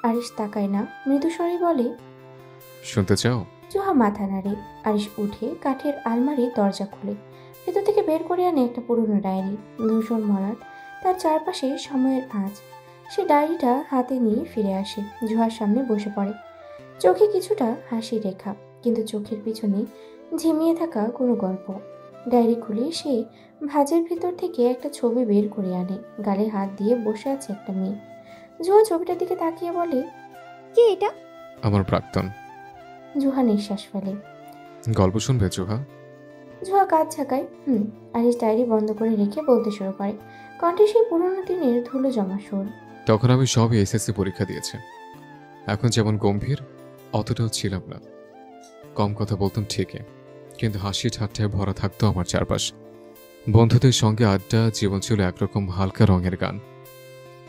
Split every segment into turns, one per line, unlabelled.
আরিশ তাকায় না, মৃদু স্বরে বলে,
শুনতে চাও?
জুহা মাথা নাড়ে। আরিশ উঠে কাঠের আলমারির দরজা খুলে ভেতর থেকে বের করে আনে একটা পুরনো ডায়েরি, ধূসর মলাট, তার চারপাশে সময়ের আঁচ। সে ডায়েরিটা হাতে নিয়ে ফিরে আসে, জুহার সামনে বসে পড়ে। চোখে কিছুটা হাসি রেখা, কিন্তু চোখের পিছনে ঝিমিয়ে থাকা কোনো গল্প। ডায়েরি খুলে সে ভাঁজের ভিতর থেকে একটা ছবি বের করে আনে। গালে হাত দিয়ে বসে আছে একটা মেয়ে। জুহা ছবিটার দিকে তাকিয়ে বলে,
কে এটা?
আমার প্রাক্তন।
জুহা নিঃশ্বাস ফেলে।
গল্প শুনবে জুহা?
জুহা কাজ ঝাঁকায়। আরিশ ডায়েরি বন্ধ করে রেখে বলতে শুরু করে, কণ্ঠে সেই পুরোনো দিনের ধুলো জমা সুর।
তখন আমি সবই এসএসসি পরীক্ষা দিয়েছি। এখন যেমন গম্ভীর অতটাও ছিলাম না। কম কথা বলতাম ঠিকই, কিন্তু হাসি ঠাট্টায় ভরা থাকতো আমার চারপাশ। বন্ধুদের সঙ্গে আড্ডা, জীবন ছিল একরকম হালকা রঙের গান।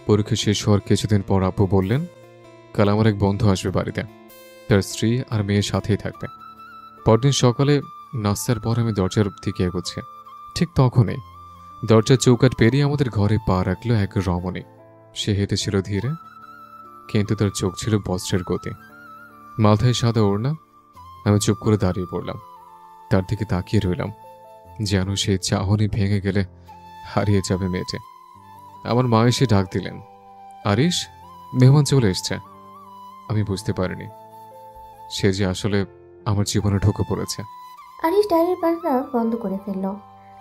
পরীক্ষা শেষ হওয়ার কিছুদিন পর আব্বু বললেন, কাল আমার এক বন্ধু আসবে বাড়িতে, তার স্ত্রী আর মেয়ের সাথেই থাকবে। পরদিন সকালে নাস্তার পর আমি দরজার দিকে এগোচ্ছি। ঠিক তখনই দরজার চৌকাঠ পেরিয়ে আমাদের ঘরে পা রাখলো এক রমণী। সে হেঁটেছিল ধীরে, কিন্তু তার চোখ ছিল বজ্রের গতি, মাথায় সাদা ওড়না। আমি চুপ করে দাঁড়িয়ে পড়লাম, তার দিকে তাকিয়ে রইলাম, যেন সেই চাহনি ভেঙে গেলে হারিয়ে যাবে মেয়েটে। আমার মা এসে ডাক দিলেন, আরিশ, মেহমান চলে এসছে। আমি বুঝতে পারিনি সে যে আসলে আমার জীবনে ঢুকে পড়েছে।
আরিশ ডায়েরির পাতা বন্ধ করে ফেলল।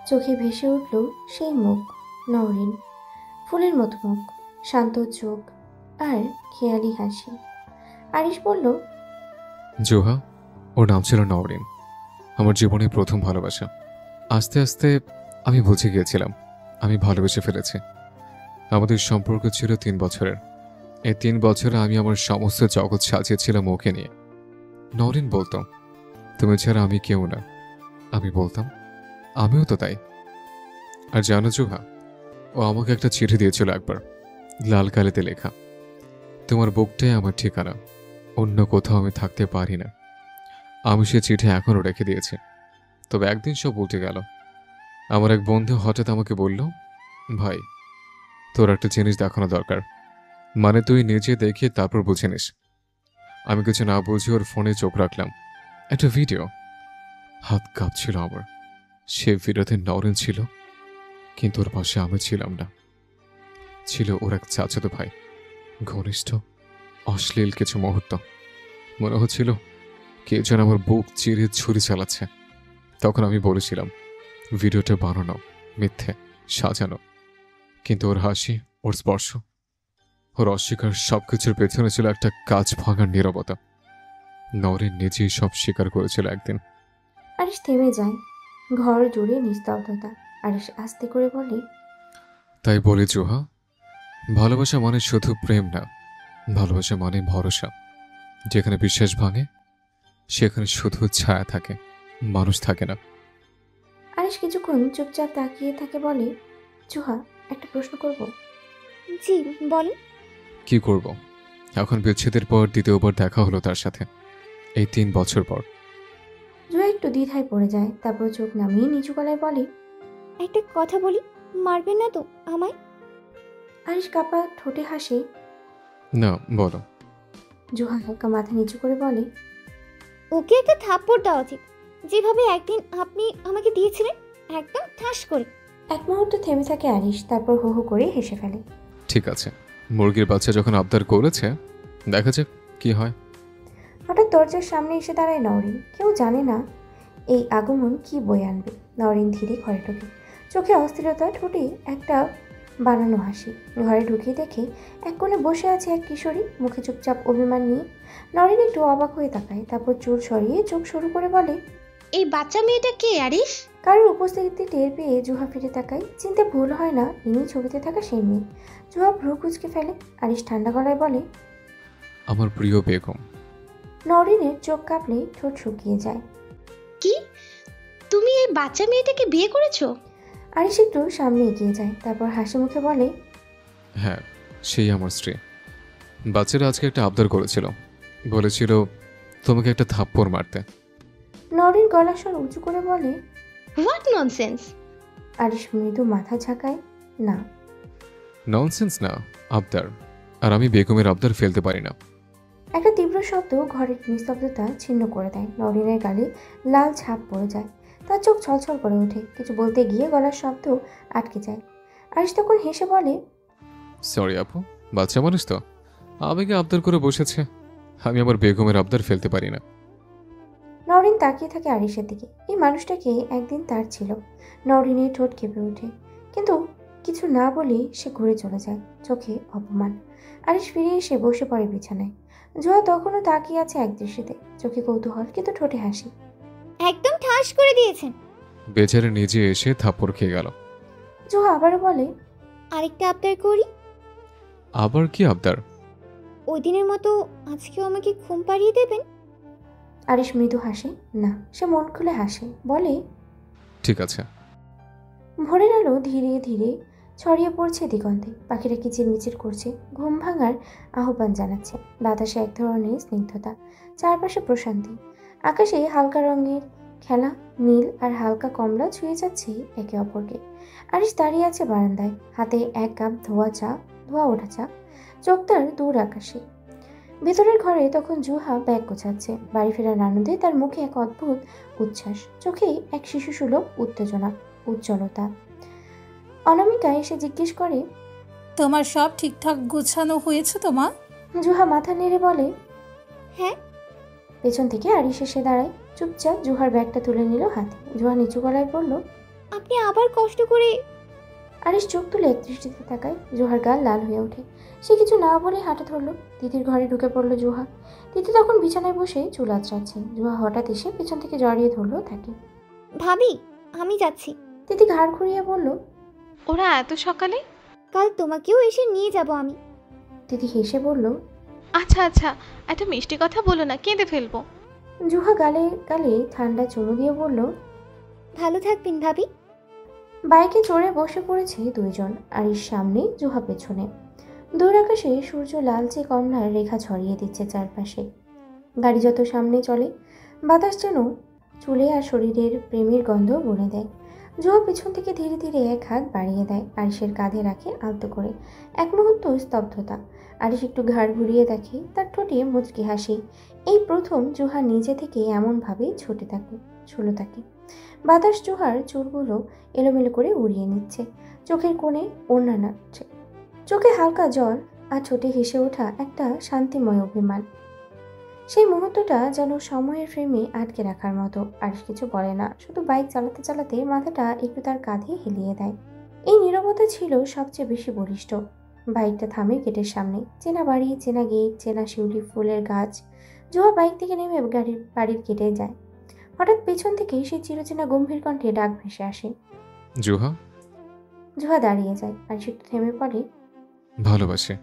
চোখে ভেসে উঠল সেই মুখ, নওরিন, ফুলের মতো মুখ, শান্ত চোখ আর খেয়ালি হাসি। আরিশ বলল,
জোহা, ওর নাম ছিল নওরিন, আমার জীবনের প্রথম ভালোবাসা। আস্তে আস্তে আমি বুঝে গিয়েছিলাম আমি ভালোবেসে ফেলেছি। আমাদের সম্পর্ক ছিল 3 বছরের। এই 3 বছরে আমি আমার সমস্ত জগৎ সাজিয়েছিলাম ওকে নিয়ে। নওরিন বলতো, তুমি ছাড়া আমি কেউ না। আমি বলতাম, আমিও তো তাই। আর জানো জোহা, ও আমাকে একটা চিঠি দিয়েছিল একবার, লাল কালিতে লেখা, তোমার বুকটাই আমার ঠিকানা, অন্য কোথাও আমি থাকতে পারি না। আমি সে চিঠি এখনও রেখে দিয়েছি। তবে একদিন সব উল্টে গেল। আমার এক বন্ধু হঠাৎ আমাকে বলল, ভাই, তোর একটা জিনিস দেখানো দরকার, মানে তুই নিজে দেখে তারপর বুঝে নিস। আমি কিছু না বুঝে ওর ফোনে চোখ রাখলাম। একটা ভিডিও। হাত কাঁপছিল আমার। সে ভিডিওতে নওরিন ছিল, কিন্তু ওর পাশে আমি ছিলাম না। ছিল ওর এক চাচাতো ভাই, ঘনিষ্ঠ, অশ্লীল কিছু মুহূর্ত। মনে হচ্ছিল কেউ যেন আমার বুক চিরে ছুরি চালাচ্ছে। তখন আমি বলেছিলাম, ভিডিওটা বানানো, মিথ্যে, সাজানো। কিন্তু ওর হাসি, ওর স্পর্শ, ওর অস্বীকার, সবকিছুর পেছনে ছিল একটা কাজ ভাঙার নীরবতা। নওরিন নিজেই সব স্বীকার করেছিল একদিন।
আরিশ থেমে যায়। ঘর জুড়ে নিস্তব্ধতা। আরিশ আস্তে করে বলে,
তাই বলি জোহা, ভালোবাসা মানে শুধু প্রেম না, ভালোবাসা মানে ভরসা। যেখানে বিশ্বাস ভাঙে সেখানে শুধু ছায়া থাকে, মানুষ থাকে না।
আরিশ কিছুক্ষণ চুপচাপ তাকিয়ে থাকে, বলে, জুহা, একটা প্রশ্ন করব?
জি, বলেন।
কি করব? এখন বিচ্ছেদের পর দ্বিতীয়বার দেখা হলো তার সাথে, এই 3 বছর পর।
জুহা একটু দ্বিধায় পড়ে যায়, তারপর চোখ নামিয়ে নিচু গলায় বলে,
একটা কথা বলি, মারবেন না তো আমায়?
আরিশ কাপা ঠোঁটে হাসে।
না, বলো।
জুহা হালকা মাথা নিচু করে বলে,
ওকে একটা থাপ্পড় দেওয়া উচিত, যেভাবে একদিন আপনি আমাকে দিয়েছিলেন, একদম ঠাস করে।
এক মুহূর্ত থেমে থাকে আরিশ, তারপর হো হো করে হেসে ফেলে।
ঠিক আছে, মুরগির বাচ্চা যখন আবদার করেছে, দেখা যাক কি হয়।
হঠাৎ দরজার সামনে এসে দাঁড়ায় নওরিন। কেউ জানে না এই আগমন কি বয়ে আনবে। নওরিন ধীরে ঘরে ঢোকে, চোখে অস্থিরতা, ঠোঁটে একটা বানানো হাসি। ঘরে ঢুকিয়ে দেখে এক কোণে বসে আছে এক কিশোরী, মুখে চুপচাপ অভিমান নিয়ে। নওরিন একটু অবাক হয়ে তাকায়, তারপর চুল সরিয়ে চোখ শুরু করে বলে,
এই বাচ্চা মেয়েটা কে আরিশ?
কারোর উপস্থিতি টের পেয়ে জুহা ফিরে তাকায়। চিনতে ভুল হয় না, ইনি ছবিতে থাকা সেই মেয়ে। জুহা ভ্রু কুঁচকে ফেলে। আরিশ ঠান্ডা গলায় বলে,
আমার প্রিয় বেগম।
নওরিনের চোখ কাঁপলে ঠোঁট শুকিয়ে যায়।
কি, তুমি এই বাচ্চা মেয়েটাকে বিয়ে করেছো?
আরিশ একটু সামনে এগিয়ে যায়, তারপর হাসি মুখে বলে,
হ্যাঁ, সেই আমার স্ত্রী। বাচ্চারা আজকে একটা আবদার করেছিল, বলেছিল তোমাকে একটা থাপ্পড় মারতে।
নওরিন গলার স্বর উঁচু করে বলে,
হোয়াট ননসেন্স!
আরিশ মৃদু মাথা ঝাঁকায়, না।
ননসেন্স না, আবদার। আর আমি বেগমের আবদার ফেলতে পারি না।
একটা তীব্র শব্দ ঘরের নিস্তব্ধতা ছিন্ন করে দেয়। নরিনের গালে লাল ছাপ পড়ে যায়। তার চোখ ছলছল করে ওঠে। কিছু বলতে গিয়ে গলার শব্দ আটকে যায়। আরিশ তখন হেসে বলে,
সরি আপু, বাচ্চা মানুষ তো আবেগে আবদার করে বসেছে। আমি আমার বেগমের আবদার ফেলতে পারি না।
নরিন তাকিয়ে থাকে আরিশের দিকে। এই মানুষটাকে একদিন তার ছিল। নরিনের ঠোঁট কেঁপে ওঠে, কিন্তু কিছু না বলে সে ঘুরে চলে যায়। চোখে অপমান। আরিশ ফিরে এসে বসে পড়ে বিছানায়। জোয়া তখনও তাকিয়ে আছে একদৃষ্টিতে, চোখে কৌতূহল কিন্তু ঠোঁটে হাসি।
একদম ঠাস করে দিয়েছেন।
বেচারে নিজে এসে থাপ্পড় খেয়ে গেল।
জোয়া আবারও বলে,
আরেকটা আবদার করি।
আবার কি আবদার?
ওই দিনের মতো আজকেও আমাকে ঘুম পাড়িয়ে দেবেন?
আরিশ মৃদু হাসে। না, সে মন খুলে হাসে, বলে,
ঠিক আছে।
ভোরের আলো ধীরে ধীরে ছড়িয়ে পড়ছে দিগন্তে। পাখিরা কিচিরমিচির করছে, ঘুম ভাঙার আহ্বান জানাচ্ছে। বাতাসে এক ধরনের স্নিগ্ধতা, চারপাশে প্রশান্তি। আকাশে হালকা রঙের খেলা, নীল আর হালকা কমলা ছুঁয়ে যাচ্ছে একে অপরকে। আরিশ দাঁড়িয়ে আছে বারান্দায়, হাতে এক কাপ ধোয়া ওঠা চা, চোখ তার দূর আকাশে। ভেতরের ঘরে তখন জুহা ব্যাগ গোছাচ্ছে। বাড়ি ফেরার আনন্দে তার মুখে এক অদ্ভুত উচ্ছ্বাস, চোখে এক শিশুসুলভ উত্তেজনা, উজ্জ্বলতা। অনামিকা এসে জিজ্ঞেস করে,
তোমার সব ঠিকঠাক গোছানো হয়েছে তো মা?
জুহা মাথা নেড়ে বলে,
হ্যাঁ।
পেছন থেকে আরিশ এসে দাঁড়ায়। চুপচাপ জুহার ব্যাগটা তুলে নিল হাতে। জুহা নিচু গলায় বলল,
আপনি আবার কষ্ট করে।
আরিশ চোখ তুলে একদৃষ্টিতে তাকায়। জুহার গাল লাল হয়ে ওঠে। সে কিছু না বলে হাঁটা ধরলো। তিথির ঘরে ঢুকে পড়লো জুহা। তিথি তখন বিছানায় বসে চুল আঁচড়াচ্ছে। জুহা হঠাৎ এসে পেছন থেকে জড়িয়ে ধরলো তাকে।
ভাবি, আমি যাচ্ছি।
তিথি ঘাড় ঘুরিয়ে বলল,
ওরা এত সকালে?
কাল তোমাকেও এসে নিয়ে যাব আমি।
তিথি হেসে বলল,
আচ্ছা আচ্ছা, একটা মিষ্টি কথা বলো না, কেঁদে ফেলবো।
জুহা গালে গালে ঠান্ডা চুমু দিয়ে বলল,
ভালো থাকবেন ভাবি।
বাইকে চড়ে বসে পড়েছে দুইজন। আরিশ সামনে, জুহা পেছনে। দূর আকাশে সূর্য লালচে কমলার রেখা ছড়িয়ে দিচ্ছে চারপাশে। গাড়ি যত সামনে চলে, বাতাস যেন চুলে আর শরীরের প্রেমের গন্ধ বনে দেয়। জুহা পেছন থেকে ধীরে ধীরে এক হাত বাড়িয়ে দেয়, আরিশের কাঁধে রাখে আলতো করে। এক মুহূর্ত স্তব্ধতা। আরিশ একটু ঘাড় ঘুরিয়ে দেখে, তার ঠোঁটে মুচকি হাসি। এই প্রথম জুহা নিজে থেকে এমনভাবে ছুলো তাকে। বাতাস জুহার চুলগুলো এলোমেলো করে উড়িয়ে নিচ্ছে। চোখের কোণে ওড়না নাড়ছে। চোখে হালকা জল আর ঠোঁটে হেসে ওঠা একটা শান্তিময় অভিমান। সেই মুহূর্তটা যেন সময়ের ফ্রেমে আটকে রাখার মতো। আর কিছু বলে না, শুধু বাইক চালাতে চালাতে মাথাটা একটু তার কাঁধে হেলিয়ে দেয়। এই নীরবতা ছিল সবচেয়ে বেশি বলিষ্ঠ। বাইকটা থামে গেটের সামনে। চেনা বাড়ি, চেনা গেট, চেনা শিউলি ফুলের গাছ। জুহা বাইক থেকে নেমে বাড়ির গেটে যায়। হঠাৎ পেছন থেকে সেই চিরচেনা গম্ভীর কণ্ঠে ডাক ভেসে আসে,
জুহা।
জুহা দাঁড়িয়ে যায় আর সে একটু থেমে পড়ে।
ভালোবাসে।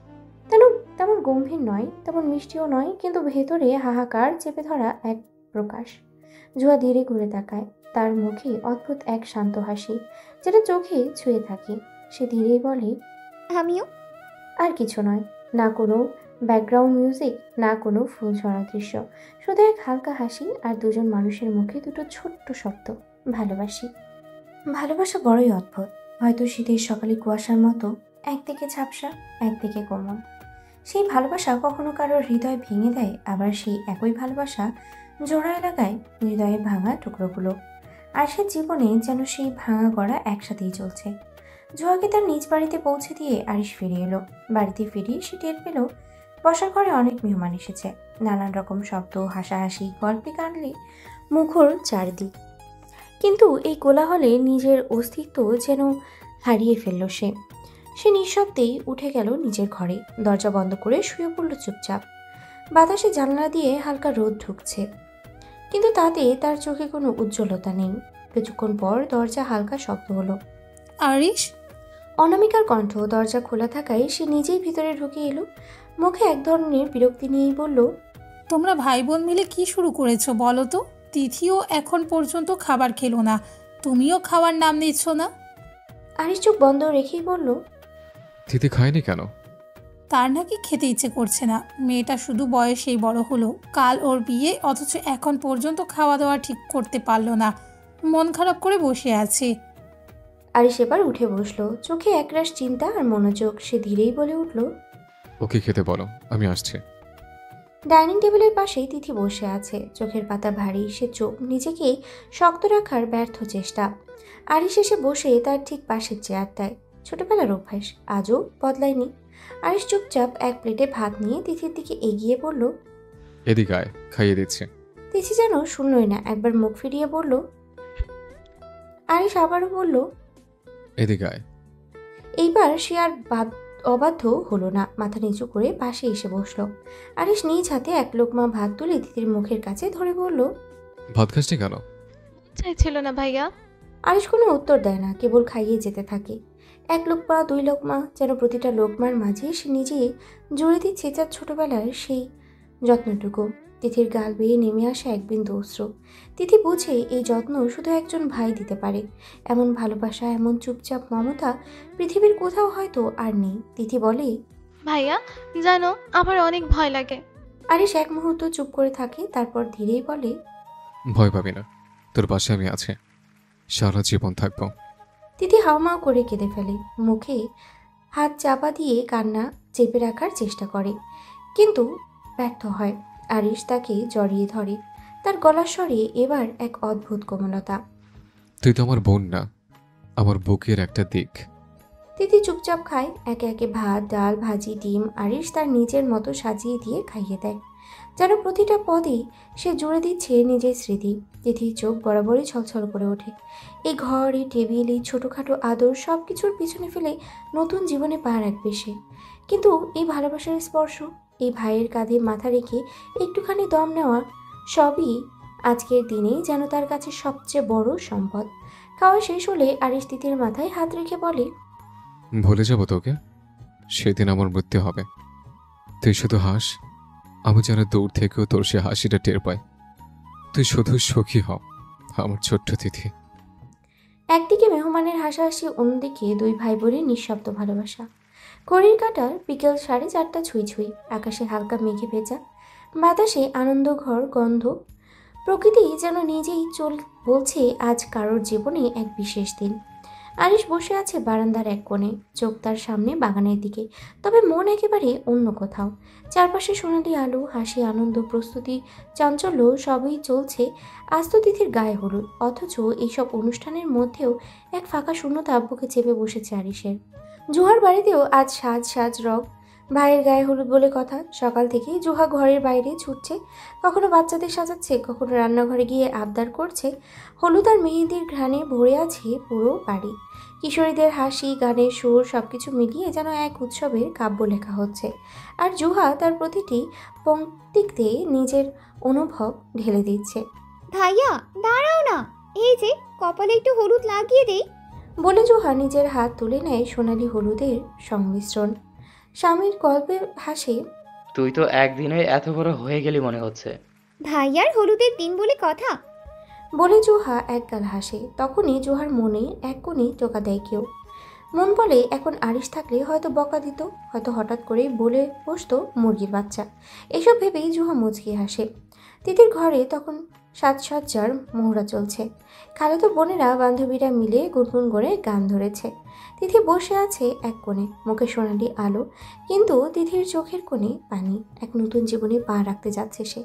তেমন গম্ভীর নয়, তেমন মিষ্টিও নয়, কিন্তু ভেতরে হাহাকার চেপে ধরা এক প্রকাশ। জুহা ধীরে ঘুরে তাকায়। তার মুখে অদ্ভুত এক শান্ত হাসি, যেটা চোখে ছুঁয়ে থাকে। সে ধীরেই বলে,
আমিও।
আর কিছু নয়, না কোনো ব্যাকগ্রাউন্ড মিউজিক, না কোনো ফুল ছড়া দৃশ্য, শুধু এক হালকা হাসি আর দুজন মানুষের মুখে দুটো ছোট্ট শব্দ, ভালোবাসি। ভালোবাসা বড়ই অদ্ভুত। হয়তো শীতের সকালে কুয়াশার মতো, একদিকে ঝাপসা, একদিকে কোমল। সেই ভালোবাসা কখনো কারোর হৃদয় ভেঙে দেয়, আবার সেই একই ভালোবাসা জোড়ায় লাগায় হৃদয়ের ভাঙা টুকরোগুলো। আর সে জীবনে যেন সেই ভাঙা গড়া একসাথেই চলছে। জুহাকে তার নিজ বাড়িতে পৌঁছে দিয়ে আরিশ ফিরে এলো। বাড়িতে ফিরে সে টের পেল বসার ঘরে অনেক মেহমান এসেছে। নানান রকম শব্দ, হাসাহাসি, গল্পে কাঁদলে মুখর চারদিক। কিন্তু এই কোলাহলে নিজের অস্তিত্ব যেন হারিয়ে ফেলল সে। সে নিঃশব্দেই উঠে গেল নিজের ঘরে, দরজা বন্ধ করে শুয়ে পড়ল চুপচাপ। বাতাসে জানলা দিয়ে হালকা রোদ ঢুকছে, কিন্তু তাতে তার চোখে কোনো উজ্জ্বলতা নেই। কিছুক্ষণ পর দরজা হালকা শব্দ হলো।
আরিশ।
অনামিকার কণ্ঠ। দরজা খোলা থাকায় সে নিজেই ভিতরে ঢুকে এলো। মুখে এক ধরনের বিরক্তি নিয়েই বলল,
তোমরা ভাই বোন মিলে কি শুরু করেছো বলো তো? তিথিও এখন পর্যন্ত খাবার খেলো না, তুমিও খাওয়ার নাম নিচ্ছ না।
আরিশ চোখ বন্ধ রেখেই বলল,
তিথি খায়নি কেন?
তার নাকি খেতে ইচ্ছে করছে না। মেয়েটা শুধু বয়সেই বড় হলো, কাল ওর বিয়ে, অথচ এখন পর্যন্ত খাওয়া দাওয়া ঠিক করতে পারলো না। মন খারাপ করে বসে আছে।
আরিশ এবার উঠে বসলো, চোখে একরাশ চিন্তা আর মনোযোগ। সে ধীরেই বলে উঠল,
ওকে খেতে বলো, আমি আসছি।
ডাইনিং টেবিলের পাশেই তিথি বসে আছে, চোখের পাতা ভারী, সে চোখ নিজেকে শক্ত রাখার ব্যর্থ চেষ্টা। আরিশ এসে বসে তার ঠিক পাশের চেয়ারটায়। ছোটবেলার অভ্যাস আজও বদলায়নি। আরিশ চুপচাপ এক প্লেটে ভাত নিয়ে তিথির দিকে এগিয়ে বলল,
এদিকে আয়, খাইয়ে দিচ্ছি।
তিথি যেন শুনলই না, একবার মুখ ফিরিয়ে বলল। আরিশ আবারও বলল,
এদিকে আয়।
এইবার সে আর অবাধ্য হলো না, মাথা নিচু করে পাশে এসে বসলো। আরিশ নিজ হাতে এক লোকমা ভাত তুলে তিথির মুখের কাছে ধরে বলল,
ভাত খাসনি কেন?
চাইছিল না ভাইয়া।
আরিশ কোনো উত্তর দেয় না, কেবল খাইয়ে যেতে থাকে। এক লোকমা, দুই লোকমা, যেন প্রতিটা লোকমার মাঝে সে নিজে জুড়ে দিচ্ছে তার ছোটবেলার সেই যত্নটুকু। তিথির গাল বেয়ে নেমে আসে এক বিন্দু অশ্রু। তিথি বুঝে এই যত্ন শুধু একজন ভাই দিতে পারে। এমন ভালোবাসা, এমন চুপচাপ মমতা পৃথিবীর কোথাও হয়তো আর নেই। তিথি বলে,
ভাইয়া জানো আমার অনেক ভয় লাগে।
আরিশ এক মুহূর্ত চুপ করে থাকে, তারপর ধীরেই বলে,
ভয় পাবি না, তোর পাশে আমি আছি, সারা জীবন থাকবো।
তিথি হাউমাউ করে কেঁদে ফেলে, মুখে হাত চাপা দিয়ে কান্না চেপে রাখার চেষ্টা করে, কিন্তু ব্যর্থ হয়। আরিশ তাকে জড়িয়ে ধরে, তার গলার স্বরে এবার এক অদ্ভুত কোমলতা।
তুই তো আমার বোন না, আমার বুকের একটা দিক।
তিথি চুপচাপ খায়, একে একে ভাত, ডাল, ভাজি, ডিম আরিশ তার নিজের মতো সাজিয়ে দিয়ে খাইয়ে দেয়, যেন প্রতিটা পদেই সে জুড়ে দিচ্ছে নিজের স্মৃতি। তিথির চোখ বরাবরই ছলছল করে ওঠে। এই ঘর, এই টেবিল, এই ছোটোখাটো আদর সব কিছুর পিছনে ফেলে নতুন জীবনে পা রাখবে সে। কিন্তু এই ভালোবাসার স্পর্শ, এই ভাইয়ের কাঁধে মাথা রেখে একটুখানি দম নেওয়া, সবই আজকের দিনে যেন তার কাছে সবচেয়ে বড় সম্পদ। খাওয়া শেষ হলে আরিশ তিথির মাথায় হাত রেখে বলে,
ভুলে যাব তোকে, সেদিন আমার মৃত্যু হবে। তুই শুধু হাস, আমি যেন দূর থেকেও তোর সে হাসিটা টের পাই। তুই শুধু সুখী হ, আমার ছোট্ট তিথি।
একদিকে মেহমানের হাসাহাসি, অন্যদিকে দুই ভাই বোনের নিঃশব্দ ভালোবাসা। ঘড়ির কাঁটার বিকেল 4:30 ছুঁই ছুঁই, আকাশে হালকা মেঘে ভেজা, বাতাসে আনন্দ ঘর গন্ধ। প্রকৃতি যেন নিজেই বলছে আজ কারোর জীবনে এক বিশেষ দিন। আরিশ বসে আছে বারান্দার এক কোণে, চোখ তার সামনে বাগানের দিকে, তবে মন একেবারে অন্য কোথাও। চারপাশে সোনালি আলো, হাসি, আনন্দ, প্রস্তুতি, চাঞ্চল্য সবই চলছে। আস্ত তিথির গায়ে হলুদ, অথচ এইসব অনুষ্ঠানের মধ্যেও এক ফাঁকা শূন্যতা বুকে চেপে বসেছে আরিশের। জুহার বাড়িতেও আজ সাজ সাজ রব। ভাইয়ের গায়ে হলুদ বলে কথা, সকাল থেকেই জুহা ঘরের বাইরে ছুটছে, কখনো বাচ্চাদের সাজাচ্ছে, কখনো রান্নাঘরে গিয়ে আবদার করছে। হলুদ আর মেহেদির ঘ্রাণে ভরে আছে পুরো বাড়ি। কিশোরীদের হাসি, গানের সুর সবকিছু মিলিয়ে যেন এক উৎসবের কাব্য লেখা হচ্ছে। আর জুহা তার প্রতিটি পংক্তিতে নিজের অনুভব ঢেলে দিচ্ছে।
ভাইয়া দাঁড়াও না, এই যে কপালে একটু হলুদ লাগিয়ে দেই।
বলে জুহা নিজের হাত তুলে নেয় সোনালি হলুদের সংমিশ্রণ। স্বামীর গল্পে হাসে,
তুই তো একদিনে এত বড় হয়ে গেলি মনে হচ্ছে।
ভাইয়ার হলুদের দিন বলে কথা।
বলে জুহা একগাল হাসে। তখনই জুহার মনে এক কোণে টোকা দেয় কেউ। মন বলে এখন আরিশ থাকলে হয়তো বকা দিত, হয়তো হঠাৎ করেই বলে বসতো মুরগির বাচ্চা। এসব ভেবেই জুহা মুচকি হাসে। তিথির ঘরে তখন সাজসজ্জার মহড়া চলছে। খালাতো বোনেরা, বান্ধবীরা মিলে গুনগুন করে গান ধরেছে। তিথি বসে আছে এক কোণে, মুখে সোনালি আলো, কিন্তু তিথির চোখের কোণে পানি। এক নতুন জীবনে পা রাখতে যাচ্ছে সে।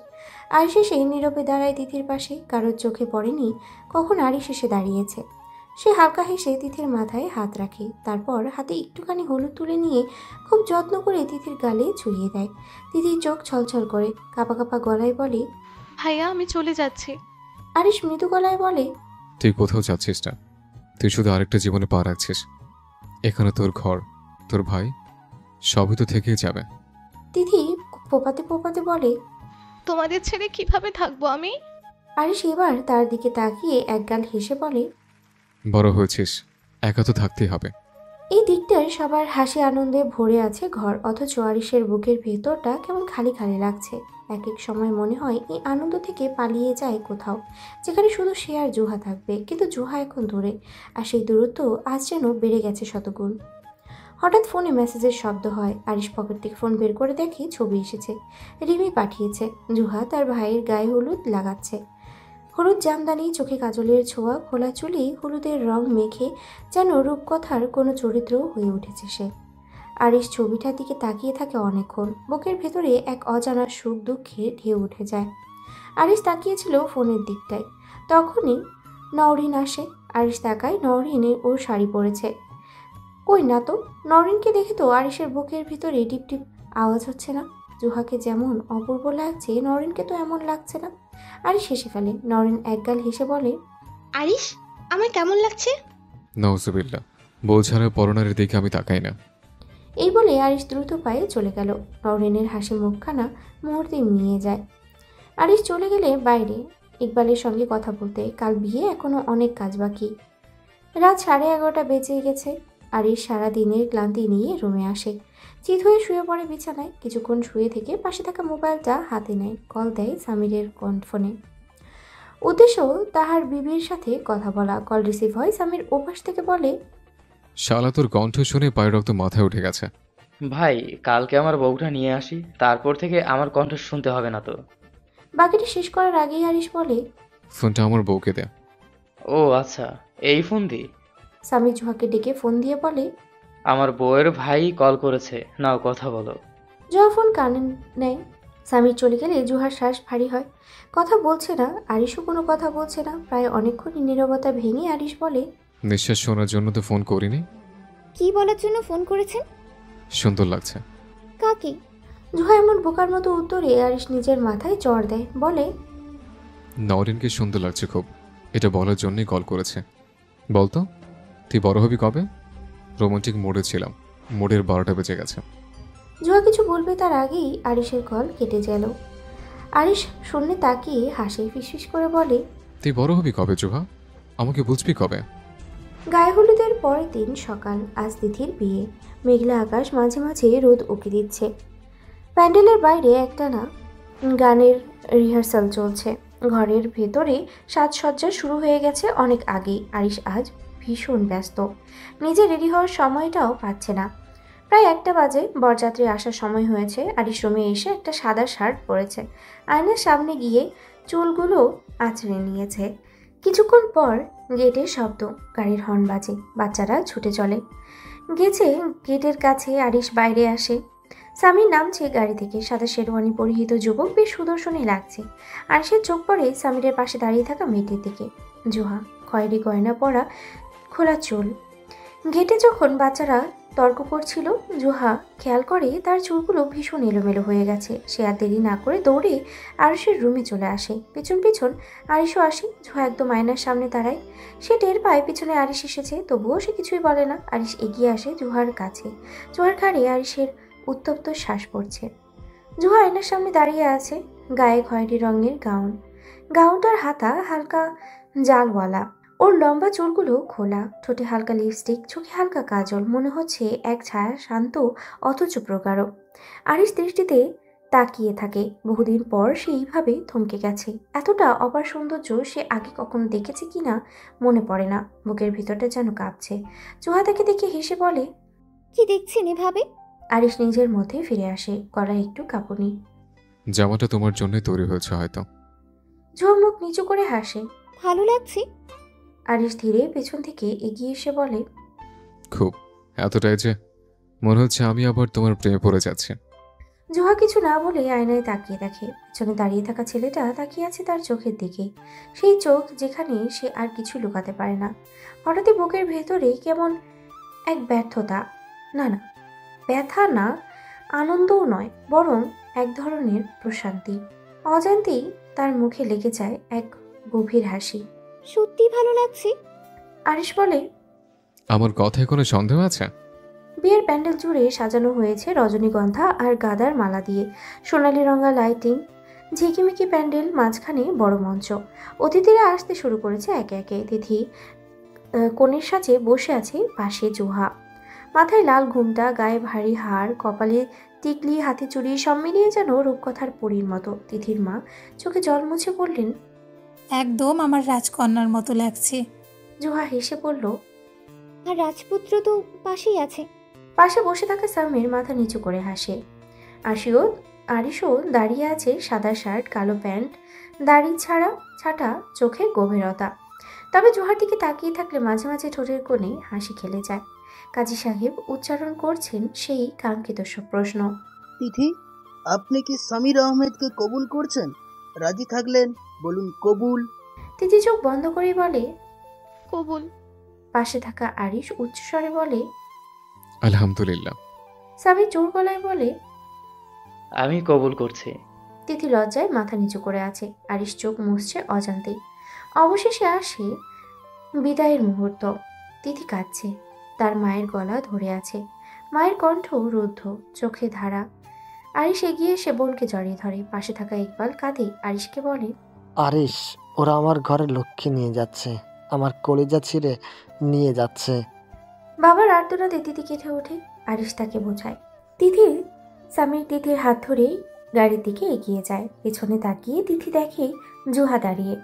আরিশ এসে নীরবে দাঁড়ায় তিথির পাশে, কারোর চোখে পড়েনি কখন আরিশ এসে দাঁড়িয়েছে। সে হালকা হেসে তিথির মাথায় হাত রাখে, তারপর হাতে একটুখানি হলুদ তুলে নিয়ে খুব যত্ন করে তিথির গালে ছুঁয়ে দেয়। তিথির চোখ ছলছল করে, কাঁপা কাঁপা গলায় বলে,
ভাইয়া আমি চলে যাচ্ছি।
আরিশ মৃদু গলায় বলে,
তুই কোথাও যাচ্ছিস না, তুই শুধু আরেকটা জীবনে পা রাখছিস। এখানে তোর ঘর, তোর ভাই, সবই তো থেকেই যাবে।
তিথি পোপাতে পোপাতে বলে,
তোমাদের ছেড়ে কিভাবে থাকবো আমি?
আরিশ এবার তার দিকে তাকিয়ে একগাল হেসে বলে,
বড় হয়েছিস, একা তো থাকতেই হবে।
এই দিকটার সবার হাসি আনন্দে ভরে আছে ঘর, অথচ আরিশের বুকের ভেতরটা কেমন খালি খালি লাগছে। এক এক সময় মনে হয় এই আনন্দ থেকে পালিয়ে যায় কোথাও, যেখানে শুধু সে আর জুহা থাকবে। কিন্তু জুহা এখন দূরে, আর সেই দূরত্ব আজ যেন বেড়ে গেছে শতগুণ। হঠাৎ ফোনে মেসেজের শব্দ হয়। আরিশ পকেট থেকে ফোন বের করে দেখে ছবি এসেছে। রিমি পাঠিয়েছে। জুহা তার ভাইয়ের গায়ে হলুদ লাগাচ্ছে। হলুদ জামদানি, চোখে কাজলের ছোঁয়া, খোলা চুলেই হলুদের রং মেখে যেন রূপকথার কোনো চরিত্র হয়ে উঠেছে সে। আরিশ ছবিটার দিকে তাকিয়ে থাকে অনেকক্ষণ। বুকের ভেতরে এক অজানা সুখ দুঃখের ঢেউ উঠে যায়। আরিশ তাকিয়েছিল ফোনের দিকটায়। তখনই নওরিন আসে। আরিশ তাকায়, নওরিনের ওর শাড়ি পরেছে। কই না তো। নওরিনকে দেখে তো আরিশের বুকের ভিতরে টিপ টিপ আওয়াজ হচ্ছে না। জুহাকে যেমন অপূর্ব লাগছে, নওরিনকে তো এমন লাগছে না। আরিশ হেসে ফেলে। নওরিন একগাল হেসে বলে,
আরিশ, আমার কেমন লাগছে?
নওজুবিল্লাহ, বউ ছাড়া পরনারের দিকে আমি তাকাই না।
এই বলে আরিশ দ্রুত পায়ে চলে গেল। নওরিনের হাসি মুখখানা মুহূর্তে মিলিয়ে যায়। আরিশ চলে গেলে বাইরে ইকবালের সঙ্গে কথা বলতে। কাল বিয়ে, এখনো অনেক কাজ বাকি। রাত 11:30 বেজে গেছে। আরিশ সারা দিনের ক্লান্তি নিয়ে রুমে আসে। চিত হয়ে শুয়ে পড়ে বিছানায়। কিছুক্ষণ শুয়ে থেকে পাশে থাকা মোবাইলটা হাতে নেয়। কল দেয় সামিরের ফোনে। উদ্দেশ্য তাহার বিবির সাথে কথা বলা। কল রিসিভ হয়। সামির ওপাশ থেকে বলে,
শালা তোর কণ্ঠ শুনে পায়ের রক্ত মাথায় উঠে গেছে।
ভাই, কালকে আমার বউটা নিয়ে আসি, তারপর থেকে আমার কণ্ঠ শুনতে হবে না তো।
বাকিটা শেষ করার আগেই আরিশ বলে,
ফোনটা আমার বউকে দে।
ও আচ্ছা, এই ফোন দি।
সামির জুহাকে ডেকে ফোন দিয়ে বলে,
আমার বউয়ের ভাই কল করেছে, নাও কথা বলো।
জুহা ফোন কানে নেয়। সামির চলে গেলে জুহার শ্বাস ভারী হয়। কথা বলছে না। আরিশও কোনো কথা বলছে না। প্রায় অনেকক্ষণ নীরবতা ভেঙে আরিশ বলে,
নিঃশ্বাস শোনার জন্য তো ফোন করিনি।
কি বলার জন্য ফোন করেছেন?
সুন্দর লাগছে।
কাকে?
জুহা এমন বোকার মতো উত্তরে আরিশ নিজের মাথায় চড় দেয়। বলে,
নওরিনকে সুন্দর লাগছে খুব, এটা বলার জন্যই কল করেছে। বলতো, তুই বড় হবি কবে? রোমান্টিক মোডে ছিলাম, মোডের 12টা বেজে গেছে।
জুহা কিছু বলবে তার আগেই আরিশের কল কেটে গেল। আরিশ শূন্যে তাকিয়ে হাসে, ফিসফিস করে বলে,
তুই বড় হবি কবে জুহা? আমাকে বুঝবি কবে?
গায়ে হলুদের পরের দিন সকাল। আজ তিথির বিয়ে। মেঘলা আকাশ, মাঝে মাঝে রোদ উকি দিচ্ছে। প্যান্ডেলের বাইরে একটানা গানের রিহার্সাল চলছে। ঘরের ভেতরে সাজসজ্জা শুরু হয়ে গেছে অনেক আগেই। আরিশ আজ ভীষণ ব্যস্ত। নিজে রেডি হওয়ার সময়টাও পাচ্ছে না। প্রায় 1টা বাজে। বরযাত্রী আসার সময় হয়েছে। আরিশ রুমে এসে একটা সাদা শার্ট পরেছে। আয়নার সামনে গিয়ে চুলগুলো আঁচড়ে নিয়েছে। কিছুক্ষণ পর গেটের শব্দ, গাড়ির হর্ন বাজে। বাচ্চারা ছুটে চলে গেছে গেটের কাছে। আরিশ বাইরে আসে। সামির নামছে গাড়ি থেকে। সাদা শেরওয়ানি পরিহিত যুবক, বেশ সুদর্শনই লাগছে। আরিশের চোখ পড়ে সামিরের পাশে দাঁড়িয়ে থাকা মেয়েটির দিকে। জুহা, খয়েরি গয়না পরা, খোলা চুল। গেটে যখন বাচ্চারা তর্ক করছিল, জুহা খেয়াল করে তার চুলগুলো ভীষণ এলোমেলো হয়ে গেছে। সে আর দেরি না করে দৌড়ে আরিশের রুমে চলে আসে। পেছন পেছন আরিশও আসে। জুহা একদম আয়নার সামনে দাঁড়ায়। সে টের পায় পিছনে আরিশ এসেছে, তবুও সে কিছুই বলে না। আরিশ এগিয়ে আসে জুহার কাছে। জুহার ঘাড়ে আরিশের উত্তপ্ত শ্বাস পড়ছে। জুহা আয়নার সামনে দাঁড়িয়ে আছে। গায়ে খয়েরি রঙের গাউন। গাউনটার হাতা হালকা জালওয়ালা। ওর লম্বা চুলগুলো খোলা, ঠোঁটে হালকা লিপস্টিক, চোখে হালকা কাজল। মনে হচ্ছে এক ছায়া, শান্ত অথচ প্রগাঢ়। আরিশ দৃষ্টিতে তাকিয়ে থাকে। বহুদিন পর সে এইভাবে থমকে গেছে। এতটা অপার সৌন্দর্য সে আগে কখনো দেখেছে কিনা মনে পড়ে না। বুকের ভিতরটা যেন কাঁপছে। জুহা তাকে দেখে হেসে বলে,
কি দেখছেন এভাবে?
আরিশ নিজের মধ্যে ফিরে আসে, গলায় একটু কাঁপুনি।
জামাটা তোমার জন্যই তৈরি হয়েছে হয়তো।
জুহা মুখ নিচু করে হাসে।
ভালো লাগছে?
আরিশ ধীরে পেছন থেকে এগিয়ে এসে বলে,
খুব, এতটাই যে মনে হচ্ছে আমি আবার তোমার প্রেমে পড়ে যাচ্ছি।
জুহা কিছু না বলে আয়নায় তাকিয়ে দেখে। পেছনে দাঁড়িয়ে থাকা ছেলেটা তাকিয়ে আছে তার চোখের দিকে। সেই চোখ যেখানে সে আর কিছু লুকাতে পারে না। হঠাৎই বুকের ভেতরে কেমন এক ব্যর্থতা, না না ব্যথা না, আনন্দও নয়, বরং এক ধরনের প্রশান্তি। অজান্তেই তার মুখে লেগে যায় এক গভীর হাসি।
সত্যি ভালো লাগছে?
আরিশ বলে,
আমার কথায় কোনো সন্দেহ আছে?
বিয়ের প্যান্ডেল জুড়ে সাজানো হয়েছে রজনীগন্ধা আর গাঁদার মালা দিয়ে। সোনালি রঙা লাইটিং, ঝিকিমিকি প্যান্ডেল, মাঝখানে বড় মঞ্চ। অতিথিরা আসতে শুরু করেছে একে একে। তিথি কনের সাজে বসে আছে পাশে জুহা। মাথায় লাল ঘুমটা, গায়ে ভারী হার, কপালে টিকলি, হাতে চুড়ি, সব মিলিয়ে যেন রূপকথার পরীর মতো। তিথির মা চোখে জল মুছে বললেন,
একদম আমার রাজকন্যার মতো লাগছে।
জুহা হেসে বলল,
আর রাজপুত্র তো পাশেই আছে।
পাশে বসে থাকা সামির মাথা নিচু করে হাসে। আরিশও দাঁড়িয়ে আছে, সাদা শার্ট, কালো প্যান্ট, দাড়ি ছাটা, চোখে গভীরতা। তবে জুহার দিকে তাকিয়ে থাকলে মাঝে মাঝে ঠোঁটের কোণে হাসি খেলে যায়। কাজী সাহেব উচ্চারণ করছেন সেই কাঙ্ক্ষিত সব প্রশ্ন।
তিথি, আপনি কি সামির আহমেদকে কবুল করছেন? রাজি থাকলেন বলুন কবুল।
তিথি চোখ বন্ধ করে বলে
কবুল।
পাশে থাকা আরিশ উচ্চস্বরে বলে
আলহামদুলিল্লাহ।
সামির জোর গলায় বলে
আমি কবুল করছি।
তিথি লজ্জায় মাথা নিচু করে আছে। আরিশ চোখ মুছছে অজান্তেই। অবশেষে আসে বিদায়ের মুহূর্ত। তিথি কাঁদছে, তার মায়ের গলা ধরে আছে। মায়ের কণ্ঠ রুদ্ধ, চোখে ধারা। আরিশ এগিয়ে এসে বোনকে জড়িয়ে ধরে। পাশে থাকা ইকবাল কাঁদে আরিশকে বলে
আরিশ, ওরা আমার ঘরে লক্ষ্মী নিয়ে যাচ্ছে, আমার কলিজা ছিঁড়ে নিয়ে যাচ্ছে।
বাবার আর্তনাদে তিথি কেঁদে ওঠে। আরিশ তাকে বোঝায়। সামির তিথির হাত ধরেই গাড়ির দিকে এগিয়ে যায়। পেছনে তাকিয়ে তিথি দেখে জুহা দাঁড়িয়ে,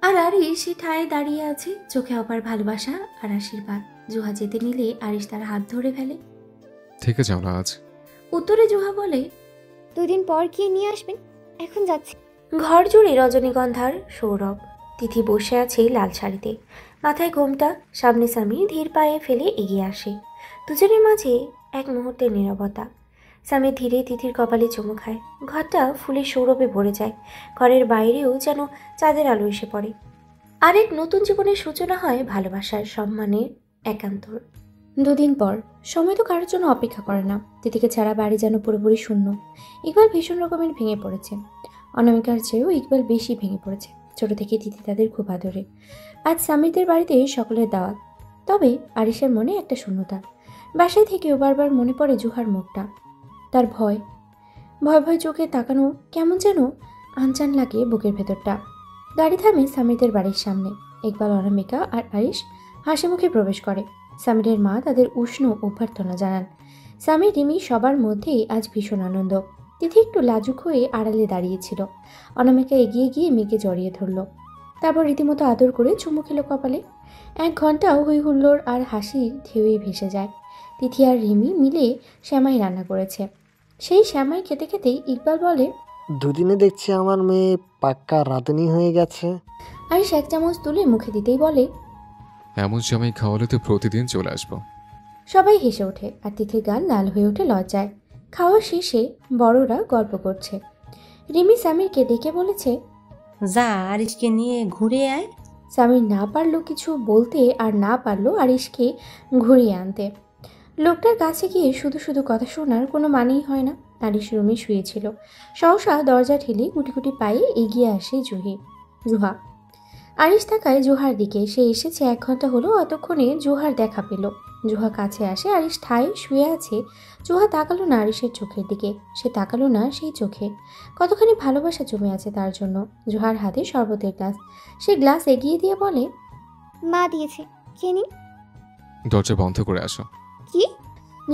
আর আরিশ সে ঠায় দাঁড়িয়ে আছে, চোখে অপার ভালোবাসা আর আশীর্বাদ। জুহা যেতে নিলে আরিশ তার হাত ধরে ফেলে।
থেকে যাও না আজ।
উত্তরে জুহা বলে
2 দিন পর গিয়ে নিয়ে আসবেন, এখন যাচ্ছি।
ঘর জুড়ে রজনীগন্ধার সৌরভ। তিথি বসে আছে লাল শাড়িতে, মাথায় ঘোমটা। সামনে সামির ধীর পায়ে ফেলে এগিয়ে আসে। দুজনের মাঝে এক মুহূর্তের নীরবতা। সামির ধীরে তিথির কপালে চুমু খায়। ঘরটা ফুলের সৌরভে ভরে যায়। ঘরের বাইরেও যেন চাঁদের আলো এসে পড়ে। আরেক নতুন জীবনের সূচনা হয় ভালোবাসার, সম্মানের, একান্তর। 2 দিন পর। সময় তো কারোর জন্য অপেক্ষা করে না। তিথিকে ছাড়া বাড়ি যেন পুরোপুরি শূন্য। ইকবাল ভীষণ রকমের ভেঙে পড়েছে। অনামিকার চেয়েও ইকবাল বেশি ভেঙে পড়েছে। ছোট থেকে তিথি তাদের খুব আদরে। আজ সামিরদের বাড়িতে সকলের দাওয়াত, তবে আরিশের মনে একটা শূন্যতা। বাসায় থেকেও বারবার মনে পড়ে জুহার মুখটা। তার ভয় ভয় ভয় চোখে তাকানো কেমন যেন আনচান লাগে বুকের ভেতরটা। গাড়ি থামে সামিরদের বাড়ির সামনে। ইকবাল, অনামিকা আর আরিশ হাসি মুখে প্রবেশ করে। সামিরের মা তাদের উষ্ণ অভ্যর্থনা জানান। সামির, রিমি সবার মধ্যেই আজ ভীষণ আনন্দ। তিথি একটু লাজুক হয়ে আড়ালে দাঁড়িয়েছিল। অনামিকা এগিয়ে গিয়ে মেয়েকে জড়িয়ে ধরল, তারপর রীতিমতো আদর করে চুমু খেলো কপালে। 1 ঘন্টাও হই হুল্লোড় আর হাসির ঢেউয়ে ভেসে যায়। তিথি আর রিমি মিলে শ্যামাই রান্না করেছে। সেই শ্যামাই খেতে খেতেই ইকবাল বলে
2 দিনে দেখছি আমার মেয়ে পাক্কা রাঁধুনি হয়ে গেছে।
আরিশ 1 চামচ তুলে মুখে দিতেই বলে
এমন সময় খাওয়ালে তো প্রতিদিন চলে আসবো।
সবাই হেসে ওঠে আর তিথির গাল লাল হয়ে ওঠে লজ্জায়। খাওয়া শেষে বড়রা গল্প করছে। রিমি সামিরকে ডেকে বলেছে
যা আরিশকে নিয়ে ঘুরে আয়।
সামির না পারল কিছু বলতে আর না পারল আরিশকে ঘুরিয়ে আনতে। লোকটার কাছে গিয়ে শুধু শুধু কথা শোনার কোনো মানেই হয় না। আরিশ রুমে শুয়েছিল। সহসা দরজা ঠেলে গুটি গুটি পায়ে এগিয়ে আসে জুহা। আরিশ তাকায় জুহার দিকে। সে এসেছে 1 ঘন্টা হলো। অতক্ষণে জুহার দেখা পেল। জুহা কাছে আসে। আরিশ ঠায় শুয়ে আছে। জুহা তাকালো না আরিশের চোখের দিকে। সে তাকালো না সেই চোখে। কতখানি ভালোবাসা জমে আছে তার জন্য। জুহার হাতে শরবতের গ্লাস। সে গ্লাস এগিয়ে দিয়ে বলে
মা দিয়েছে, খেয়ে নিন।
দরজা বন্ধ করে আসো।
কি?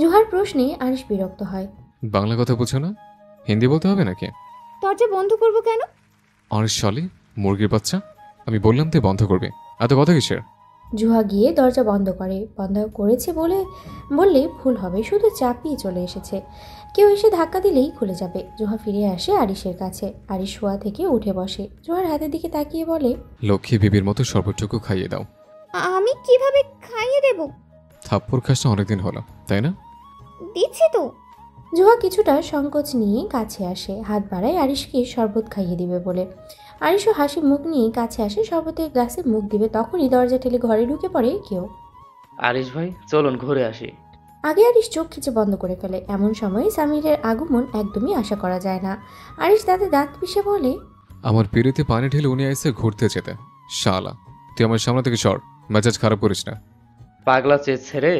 জুহার প্রশ্নে আরিশ বিরক্ত হয়।
বাংলা কথা বুঝো না? হিন্দি বলতে হবে নাকি?
দরজা বন্ধ করবো কেন?
অনেক সলি মুরগির বাচ্চা, আমি বললাম তুই বন্ধ করবি, এত কথা কিসের?
জুহা গিয়ে দরজা বন্ধ করে। বন্ধ করেছে বললে ভুল হবে। শুধু চাপিয়ে চলে এসেছে। কেউ এসে ধাক্কা দিলেই খুলে যাবে। জুহা ফিরে আসে আরিশের কাছে। আরিশ শোয়া থেকে উঠে বসে। জুহার হাতের দিকে তাকিয়ে বলে
লক্ষ্মী বিবির মতো শরবতটুকু খাইয়ে দাও।
আমি কিভাবে খাইয়ে দেব?
থাপ্পড় খাস না অনেকদিন হলো, তাই না?
দিচ্ছি তো।
জুহা কিছুটা সংকোচ নিয়ে কাছে আসে। হাত বাড়ায় আরিশকে শরবত খাইয়ে দিবে বলে। আরিশও হাসি মুখ নিয়ে কাছে আসে, শরবতের গ্লাসে মুখ দিবে। তখনই দরজা ঠেলে ঘরে ঢুকে পড়ে কেউ।
আরিশ ভাই, চলুন ঘুরে আসি।
আগে আরিশ চোখ খিচে বন্ধ করে ফেলে। এমন সময় সামিরের আগমন একদমই আশা করা যায় না। আরিশ দাঁতে দাঁত পিষে বলে
আমার পিড়িতে পানি ঢেলে উনি আইসে ঘুরতে যেতে। শালা, তুই আমার সামনে থেকে সর, মেজাজ খারাপ করিস না।
পাগলা চেয়েছে রে।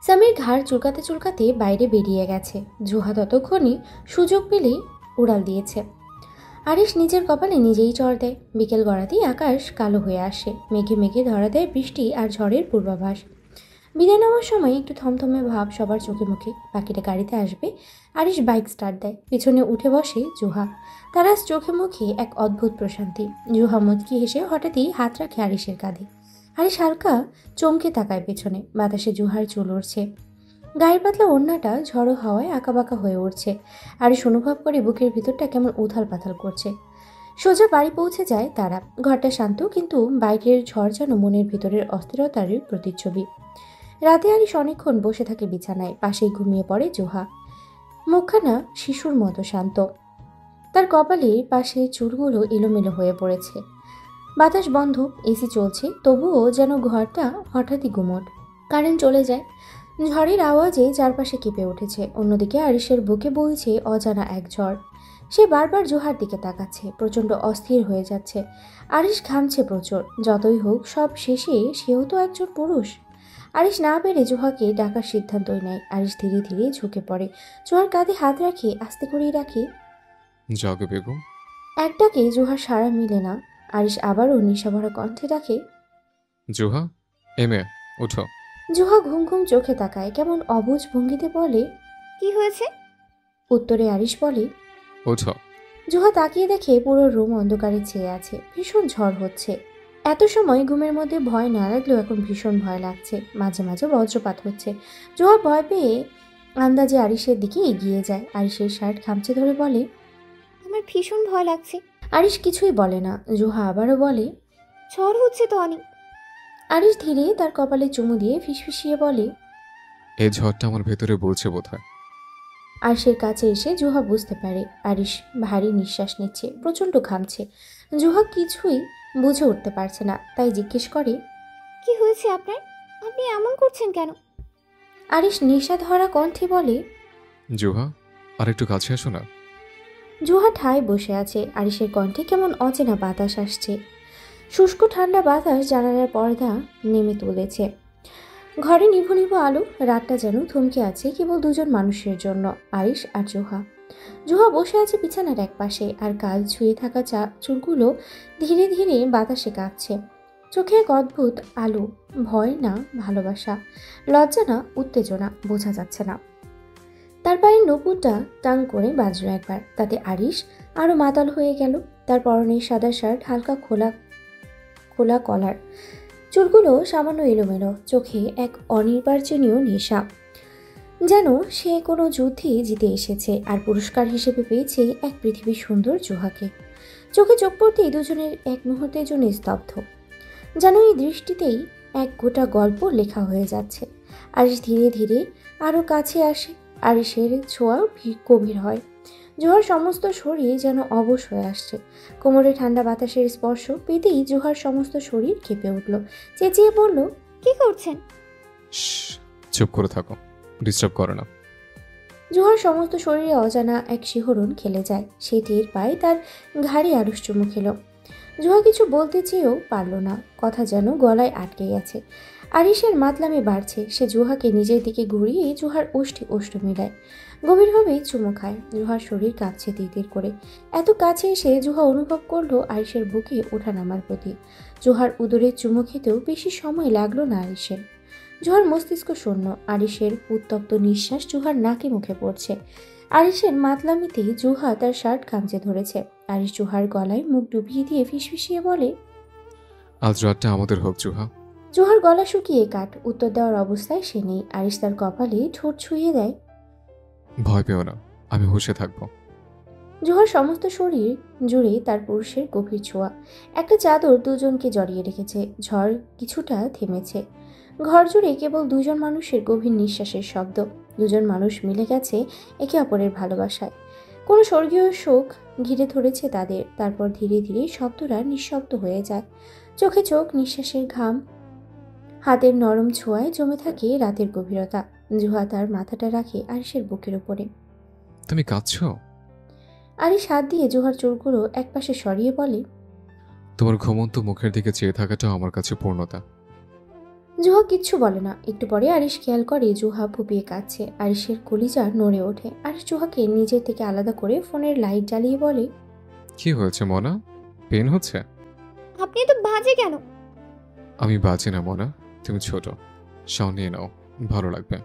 সামির ঘাড় চুলকাতে চুলকাতে বাইরে বেরিয়ে গেছে। জুহা ততক্ষণই সুযোগ পেলে উড়াল দিয়েছে। আরিশ নিজের কপালে নিজেই চড় দেয়। বিকেল গড়াতেই আকাশ কালো হয়ে আসে। মেঘে মেঘে ধরা দেয় বৃষ্টি আর ঝড়ের পূর্বাভাস। বিদায় নেওয়ার সময় একটু থমথমে ভাব সবার চোখে মুখে। বাকিটা গাড়িতে আসবে। আরিশ বাইক স্টার্ট দেয়। পিছনে উঠে বসে জুহা। তার আজ চোখে মুখে এক অদ্ভুত প্রশান্তি। জুহা মুচকি হেসে হঠাৎই হাত রাখে আরিশের কাঁধে। আরিশ হালকা চমকে তাকায় পেছনে। বাতাসে জুহার চুল উড়ছে। গায়ের পাতলা ওড়নাটা ঝড়ো হাওয়ায় আঁকাবাঁকা হয়ে উঠছে। আরিশ অনুভব করে বুকের ভিতরটা কেমন উথাল পাথাল করছে। সোজা বাড়ি পৌঁছে যায় তারা। ঘরটা শান্ত, কিন্তু বাইরের ঝড় যেন মনের ভিতরের অস্থিরতার প্রতিচ্ছবি। রাতে আরিশ অনেকক্ষণ বসে থাকে বিছানায়, পাশেই ঘুমিয়ে পড়ে জোহা। মুখখানা শিশুর মতো শান্ত, তার কপালের পাশে চুলগুলো এলোমেলো হয়ে পড়েছে। বাতাস বন্ধ, এসি চলছে, তবুও যেন ঘরটা হঠাৎই গুমট। কারেন্ট চলে যায়, ঝড়ের আওয়াজে চারপাশে কেঁপে উঠেছে। অন্যদিকে আরিশের বুকে বইছে অজানা এক ঝড়। সে বারবার জোহার দিকে তাকাচ্ছে, প্রচণ্ড অস্থির হয়ে যাচ্ছে। আরিশ ঘামছে প্রচুর। যতই হোক, সব শেষে সেও তো একজন পুরুষ। আরিশ না পেরে জোহাকে ডাকার সিদ্ধান্তই নেয়। আরিশ ধীরে ধীরে ঝুঁকে পড়ে, জোহার কাঁধে হাত রাখে, আস্তে করেই রাখে।
জাগো বেগম।
এক ডাকে জোহার সাড়া মিলে না। আরিশ আবারও নিশাভরা কণ্ঠে ডাকে,
জোহা, এমে ওঠো।
জোহা ঘুম ঘুম চোখে তাকায়, কেমন অবুঝ ভঙ্গিতে বলে,
কি হয়েছে?
উত্তরে আরিশ বলে,
ওঠো।
জোহা তাকিয়ে দেখে পুরো রুম অন্ধকারে ছেয়ে আছে, ভীষণ ঝড় হচ্ছে। এত সময় ঘুমের মধ্যে ভয় না লাগলেও এখন ভীষণ ভয় লাগছে। মাঝে মাঝে বজ্রপাত হচ্ছে। জোহা ভয় পেয়ে আন্দাজে আরিশের দিকে এগিয়ে যায়। আরিশের শার্ট খামচে ধরে বলে,
আমার ভীষণ ভয় লাগছে।
আরিশ কিছুই বলে না। জোহা আবারও বলে,
ঝড় হচ্ছে তো অনেক।
আরিশ ধীরে তার কপালে চুমু দিয়ে ফিসফিসিয়ে বলে।
এই ঝড়টা আমার ভেতরে বলছে বোধহয়।
আরিশের কাছে এসে জোহা বুঝতে পারে আরিশ ভারী নিঃশ্বাস নিচ্ছে, প্রচণ্ড ঘামছে। জোহা কিছুই বুঝে উঠতে পারছে না, তাই জিজ্ঞেস করে,
কি হয়েছে আপনার? আপনি এমন করছেন কেন?
আরিশ নেশা ধরা কণ্ঠে বলে,
জোহা, আর একটু কাছে আসো না।
জোহা ঠায় বসে আছে। আরিশের কণ্ঠে কেমন অচেনা বাতাস আসছে। শুষ্ক ঠান্ডা বাতাস জানালার পর্দা নেমে তুলেছে। ঘরে নিভু নিভু আলো। রাতটা যেন থমকে আছে কেবল দুজন মানুষের জন্য, আরিশ আর জোহা। জোহা বসে আছে বিছানার এক পাশে, আর কাল ছুঁয়ে থাকা চুলগুলো ধীরে ধীরে বাতাসে কাঁপছে। চোখে এক অদ্ভুত আলো, ভয় না ভালোবাসা, লজ্জা না উত্তেজনা, বোঝা যাচ্ছে না। তার পায়ের নপুরটা টাং করে বাজলো একবার, তাতে আরিশ আরো মাতাল হয়ে গেল। তার পরনে সাদা শার্ট, হালকা খোলা খোলা কলার, চুলগুলো সামান্য এলোমেলো, চোখে এক অনির্বাচনীয় নেশা, যেন সে কোনো যুদ্ধে জিতে এসেছে আর পুরস্কার হিসেবে পেয়েছে এক পৃথিবী সুন্দর জোহাকে। চোখে চোখ পড়তেই দুজনের এক মুহূর্তের জন্য স্তব্ধ, যেন এই দৃষ্টিতেই এক গোটা গল্প লেখা হয়ে যাচ্ছে। আরিশ ধীরে ধীরে আরও কাছে আসে। আরিশের ছোঁয়া গভীর হয়। জোহার সমস্ত শরীর যেন অবশ হয়ে আসছে। কোমরে ঠান্ডা বাতাসের স্পর্শ পেতেই জোহার সমস্ত শরীর কেঁপে উঠল। চেঁচিয়ে বলল,
কি করছেন?
চুপ করে থাকো, ডিস্টার্ব করো না।
জোহার সমস্ত শরীরে অজানা এক শিহরণ খেলে যায়। সে টের পায় তার ঘাড়ে আরুষ চুমু খেল। জোহা কিছু বলতে চেয়েও পারল না, কথা যেন গলায় আটকে গেছে। আরিশের মাতলামি বাড়ছে। সে জোহাকে নিজের দিকে ঘুরিয়ে জোহার ওষ্ঠে ওষ্ঠ মিলায়, গভীরভাবে চুমু খায়। জোহার শরীর কাঁপছে তির করে। এত কাছে এসে জোহা অনুভব করলো আরিশের বুকে ওঠানামার প্রতি। জোহার উদরে চুমু খেতেও বেশি সময় লাগলো না আরিশের। জোহার মস্তিষ্ক শূন্য। আরিশের উত্তপ্ত নিঃশ্বাস জোহার নাকে মুখে পড়ছে। আরিশের মাতলামিতে জোহা তার শার্ট খামচে ধরেছে। আরিশ জোহার গলায় মুখ ডুবিয়ে দিয়ে ফিসফিসিয়ে বলে,
আজ রাতটা আমাদের হোক জোহা।
জোহার গলা শুকিয়ে কাঠ, উত্তর দেওয়ার অবস্থায় সে নেই। আরিশ তার কপালে ঠোঁট ছুঁয়ে দেয়।
ভয় পেও না, আমি হুঁশে থাকবো।
জোহার সমস্ত শরীর জুড়ে তার পুরুষের গভীর ছোঁয়া। একটা চাদর দুজনকে জড়িয়ে রেখেছে। ঝড় কিছুটা থেমেছে। ঘর জুড়ে কেবল দুজন মানুষের গভীর নিঃশ্বাসের শব্দ। দুজন মানুষ মিলে গেছে একে অপরের ভালোবাসায়। কোনো স্বর্গীয় শোক ঘিরে ধরেছে তাদের। তারপর ধীরে ধীরে শব্দরা নিঃশব্দ হয়ে যায়। চোখে চোখ, নিঃশ্বাসের ঘাম, হাতের নরম ছোঁয়ায় জমে থাকে রাতের গভীরতা। জোহা তার মাথাটা রাখে আরিশের বুকের উপরে।
তুমি কাঁদছো?
আরিশ হাত দিয়ে জোহার চুলগুলো একপাশে সরিয়ে বলে,
তোমার ঘুমন্ত মুখের দিকে চেয়ে থাকাটাও আমার কাছে পূর্ণতা।
জোহা কিচ্ছু বলে না। একটু পরে আরিশ খেয়াল করে জোহা ফুপিয়ে কাঁদছে। আরিশের কলিজা নড়ে ওঠে। আরিশ জোহাকে নিজের থেকে আলাদা করে ফোনের লাইট জ্বালিয়ে বলে,
কি হয়েছে মনা? পেন হচ্ছে?
আপনি তো বাজে কেন?
আমি বাঁচি না মনা, তুমি ছোট। শাও নিয়ে নাও, ভালো লাগবে।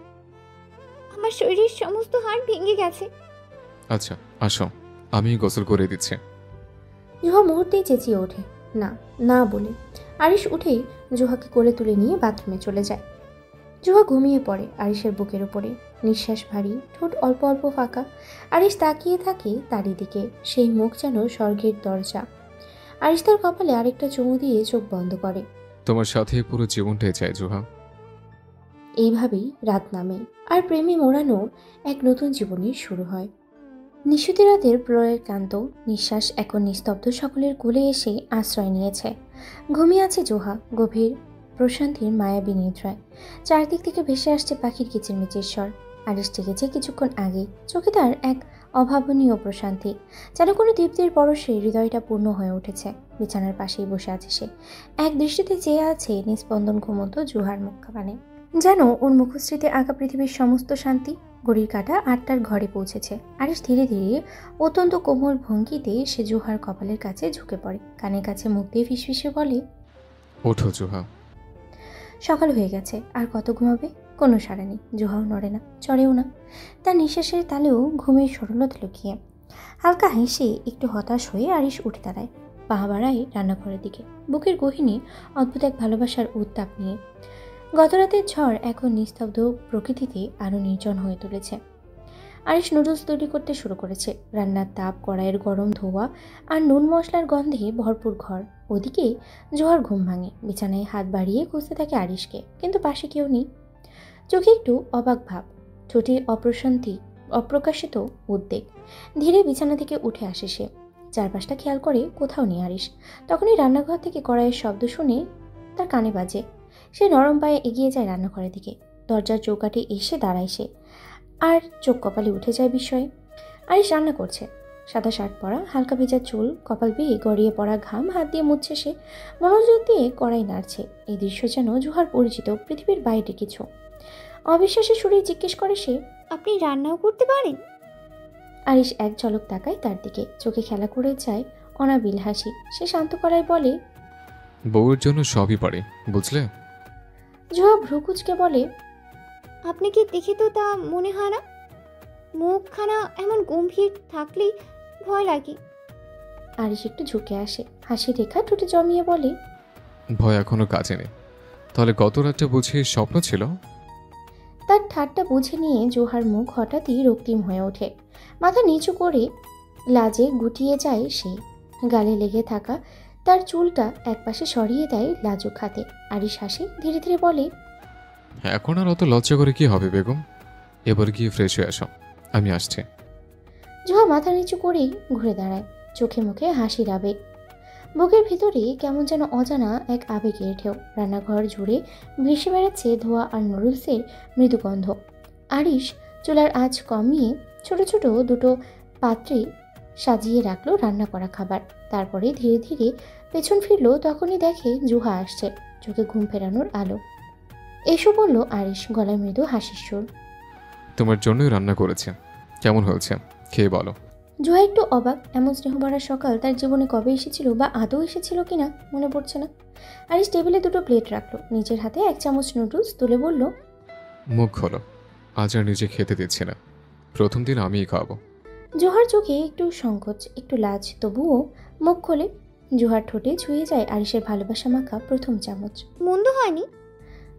আমার শরীরের সমস্ত হাড় ভেঙে গেছে।
আচ্ছা আসো, আমি গোসল করে দিচ্ছি।
জোহা মুহূর্তেই চেঁচিয়ে ওঠে, না না বলে। আরিশ উঠেই জোহাকে কোলে তুলে নিয়ে বাথরুমে চলে যায়। জোহা ঘুমিয়ে পড়ে আরিশের বুকের উপরে, নিঃশ্বাস ভারী, ঠোঁট অল্প অল্প ফাঁকা। আরিশ তাকিয়ে থাকে তারই দিকে। সেই মুখ যেন স্বর্গের দরজা। আরিশ তার কপালে আরেকটা চুমু দিয়ে চোখ বন্ধ করে।
তোমার সাথে পুরো জীবনটাই চাই জোহা।
এইভাবেই রাত নামে আর প্রেমে মোড়ানো এক নতুন জীবনের শুরু হয়। নিশুতি রাতের প্রলয়ের ক্লান্ত নিঃশ্বাস এখন নিস্তব্ধ সকলের কোলে এসে আশ্রয় নিয়েছে। ঘুমিয়ে আছে জোহা গভীর প্রশান্তির মায়াবী নিদ্রায়। চারদিক থেকে ভেসে আসছে পাখির কিচিরমিচির স্বর। আরিশ জেগেছে কিছুক্ষণ আগে, চোখে তার এক অভাবনীয় প্রশান্তি, যেন কোনো দীপ্তির পরশে হৃদয়টা পূর্ণ হয়ে উঠেছে। বিছানার পাশেই বসে আছে সে, এক দৃষ্টিতে চেয়ে আছে নিস্পন্দন ঘুমন্ত জোহার মুখখানে, যেন ওর মুখশ্রীতে আঁকা পৃথিবীর সমস্ত শান্তি। ঘড়ির কাঁটা 8টার ঘরে পৌঁছেছে। আরিশ ধীরে ধীরে অত্যন্ত কোমল ভঙ্গিতে সে জোহার কপালের কাছে ঝুঁকে পড়ে, কানের কাছে মুখ দিয়ে ফিসফিসে বলে,
ওঠো জোহা।
সকাল হয়ে গেছে, আর কত ঘুমাবে? কোনো সাড়া নেই। জোহাও নড়ে না, চড়েও না। তার নিঃশ্বাসের তালেও ঘুমের সরলতা লুকিয়ে। হালকা হেসে একটু হতাশ হয়ে আরিশ উঠে দাঁড়ায়, পা বাড়ায় রান্নাঘরের দিকে, বুকের গহীনে অদ্ভুত এক ভালোবাসার উত্তাপ নিয়ে। গতরাতের ঝড় এখন নিস্তব্ধ প্রকৃতিতে আরও নির্জন হয়ে তুলেছে। আরিশ নুডলস তৈরি করতে শুরু করেছে। রান্নার তাপ, কড়াইয়ের গরম ধোয়া আর নুন মশলার গন্ধে ভরপুর ঘর। ওদিকে জোহার ঘুম ভাঙে, বিছানায় হাত বাড়িয়ে খুঁজতে থাকে আরিশকে, কিন্তু পাশে কেউ নেই। চোখে একটু অবাক ভাব, ঠোঁটে অপ্রশান্তি, অপ্রকাশিত উদ্বেগ। ধীরে বিছানা থেকে উঠে আসে সে, চারপাশটা খেয়াল করে, কোথাও নেই আরিশ। তখনই রান্নাঘর থেকে কড়াইয়ের শব্দ শুনে তার কানে বাজে। সে নরম পায়ে এগিয়ে যায় রান্নাঘরের দিকে। দরজার চৌকাঠে এসে দাঁড়ায় সে, আর চোখ কপালে উঠে যায় বিস্ময়ে। আরিশ রান্না করছে। সাদা শার্ট পরা, হালকা ভেজা চুল, কপাল বেয়ে গড়িয়ে পড়া ঘাম হাত দিয়ে মুছছে সে, মনোযোগ দিয়ে কড়াই নাড়ছে। এই দৃশ্য যেন জোহার পরিচিত পৃথিবীর বাইরে কিছু। অবিশ্বাসের সুরে জিজ্ঞেস করে সে,
আপনি রান্নাও করতে পারেন?
আরিশ এক ঝলক তাকায় তার দিকে, চোখে খেলা করে যায় অনাবিল হাসি। সে শান্ত গলায় বলে,
বউয়ের জন্য সবই পারি, বুঝলে?
জোহা ভ্রুকুচকে বলে,
আপনি কি দেখে তো তা মনে হয় না। মুখখানা এমন গম্ভীর থাকলেই ভয় লাগে।
আরিশ একটু ঝুঁকে আসে, হাসি রেখা ঠোঁটে জমিয়ে বলে,
ভয় এখনো কাজে নেই। তাহলে গত রাতটা বুঝি স্বপ্ন ছিল?
তার ঠাট্টা বুঝে নিয়ে জোহার মুখ হঠাৎই রক্তিম হয়ে ওঠে। মাথা নিচু করে লাজে গুটিয়ে যায় সে। গালে লেগে থাকা তার চুলটা একপাশে সরিয়ে দেয় লাজুক হাতে। আরিশ হাসি, ধীরে ধীরে বলে,
এখন আর অত লজ্জা করে কি হবে বেগম? এবার গিয়ে ফ্রেশ হয়ে আসো, আমি আসছি।
জোহা মাথা নিচু করেই ঘুরে দাঁড়ায়, চোখে মুখে হাসির আবেগ। বুকের ভিতরে কেমন যেন অজানা এক আবেগের ঢেউ। রান্নাঘর জুড়ে ভেসে বেড়াচ্ছে ধোয়া আর নুডলসের মৃদু গন্ধ। আরিশ চুলার আঁচ কমিয়ে ছোট ছোট দুটো পাত্রে সাজিয়ে রাখলো রান্না করা খাবার। তারপরে ধীরে ধীরে পেছন ফিরলো, তখনই দেখে জোহা আসছে, চোখে ঘুম ফেরানোর আলো। এসো বলল আরিশ, গলায় মৃদু হাসির সুর।
তোমার জন্যই রান্না করেছে, কেমন হয়েছে খেয়ে বলো।
জোহা একটু অবাক, এমন স্নেহভরা সকাল তার জীবনে কবে এসেছিল বা আদৌ এসেছিল কিনা মনে পড়ছে না। আরিশ টেবিলে দুটো প্লেট রাখলো, নিজের হাতে 1 চামচ নুডলস তুলে বলল,
মুখ খোলো, আজ আর নিজে খেতে দিচ্ছি না, প্রথম দিন আমিই খাওয়াবো।
জোহার চোখে একটু সংকোচ, একটু লাজ, তবুও মুখ খোলে। জোহার ঠোঁটে ছুঁয়ে যায় আরিশের ভালোবাসা মাখা প্রথম চামচ।
মন্দ হয়নি।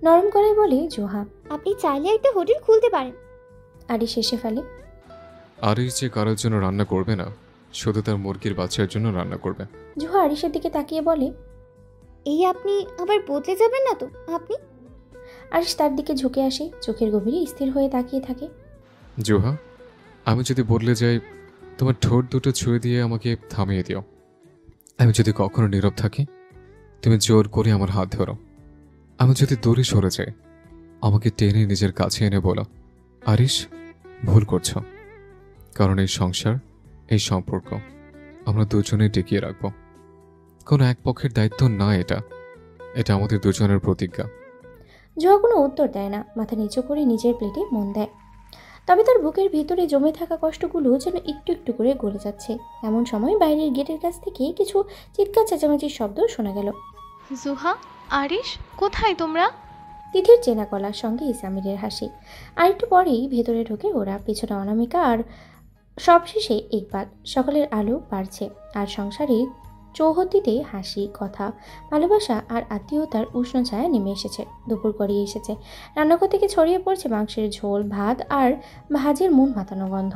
নরম গলায় বলে জোহা।
আপনি চাইলে একটা হোটেল খুলতে পারেন।
আরিশ এসে ফেলে,
আরিশ যে কারোর জন্য রান্না করবে না, শুধু তার মুরগির বাচ্চার জন্য রান্না করবে।
জোহা আরিশের দিকে তাকিয়ে বলে,
এই আপনি আবার বদলে যাবেন না তো? আপনি?
আরিশ তার দিকে ঝুঁকে আসে, চোখের গভীরে স্থির হয়ে তাকিয়ে থাকে।
জোহা, আমি যদি বদলে যাই, তোমার ঠোঁট দুটো ছুঁয়ে দিয়ে আমাকে থামিয়ে দিও। আমি যদি কখনো নীরব থাকি, তুমি জোর করে আমার হাত ধরো। আমি যদি দূরে সরে যাই, আমাকে টেনে নিজের কাছে এনে বলো, আরিশ ভুল করছো। কারণ এই সংসার, এই সম্পর্ক আমরা দুজনেই টিকিয়ে রাখবো। কোনো এক পক্ষের দায়িত্ব না এটা, এটা আমাদের দুজনের প্রতিজ্ঞা।
জোহা কোনো উত্তর দেয় না, মাথা নিচু করে নিজের প্লেটে মন দেয়। তবে তার বুকের ভিতরে জমে থাকা কষ্টগুলো যেন একটু একটু করে গলে যাচ্ছে। এমন সময় বাইরের গেটের কাছ থেকে কিছু চিৎকার চেঁচামেচির শব্দ শোনা গেল।
জোহা, আরিশ, কোথায় তোমরা?
তিথির চেনা গলার সঙ্গে ইসামিরের হাসি। আর একটু পরেই ভেতরে ঢোকে ওরা, পেছনে অনামিকা, আর সবশেষে ইকবাল। সকালের আলো বাড়ছে, আর সংসারের চৌহদ্দিতে হাসি, কথা, ভালোবাসা আর আত্মীয়তার উষ্ণ ছায়া নেমে এসেছে। দুপুর গড়িয়ে এসেছে। রান্নাঘর থেকে ছড়িয়ে পড়ছে মাংসের ঝোল, ভাত আর ভাজির মন মাতানো গন্ধ।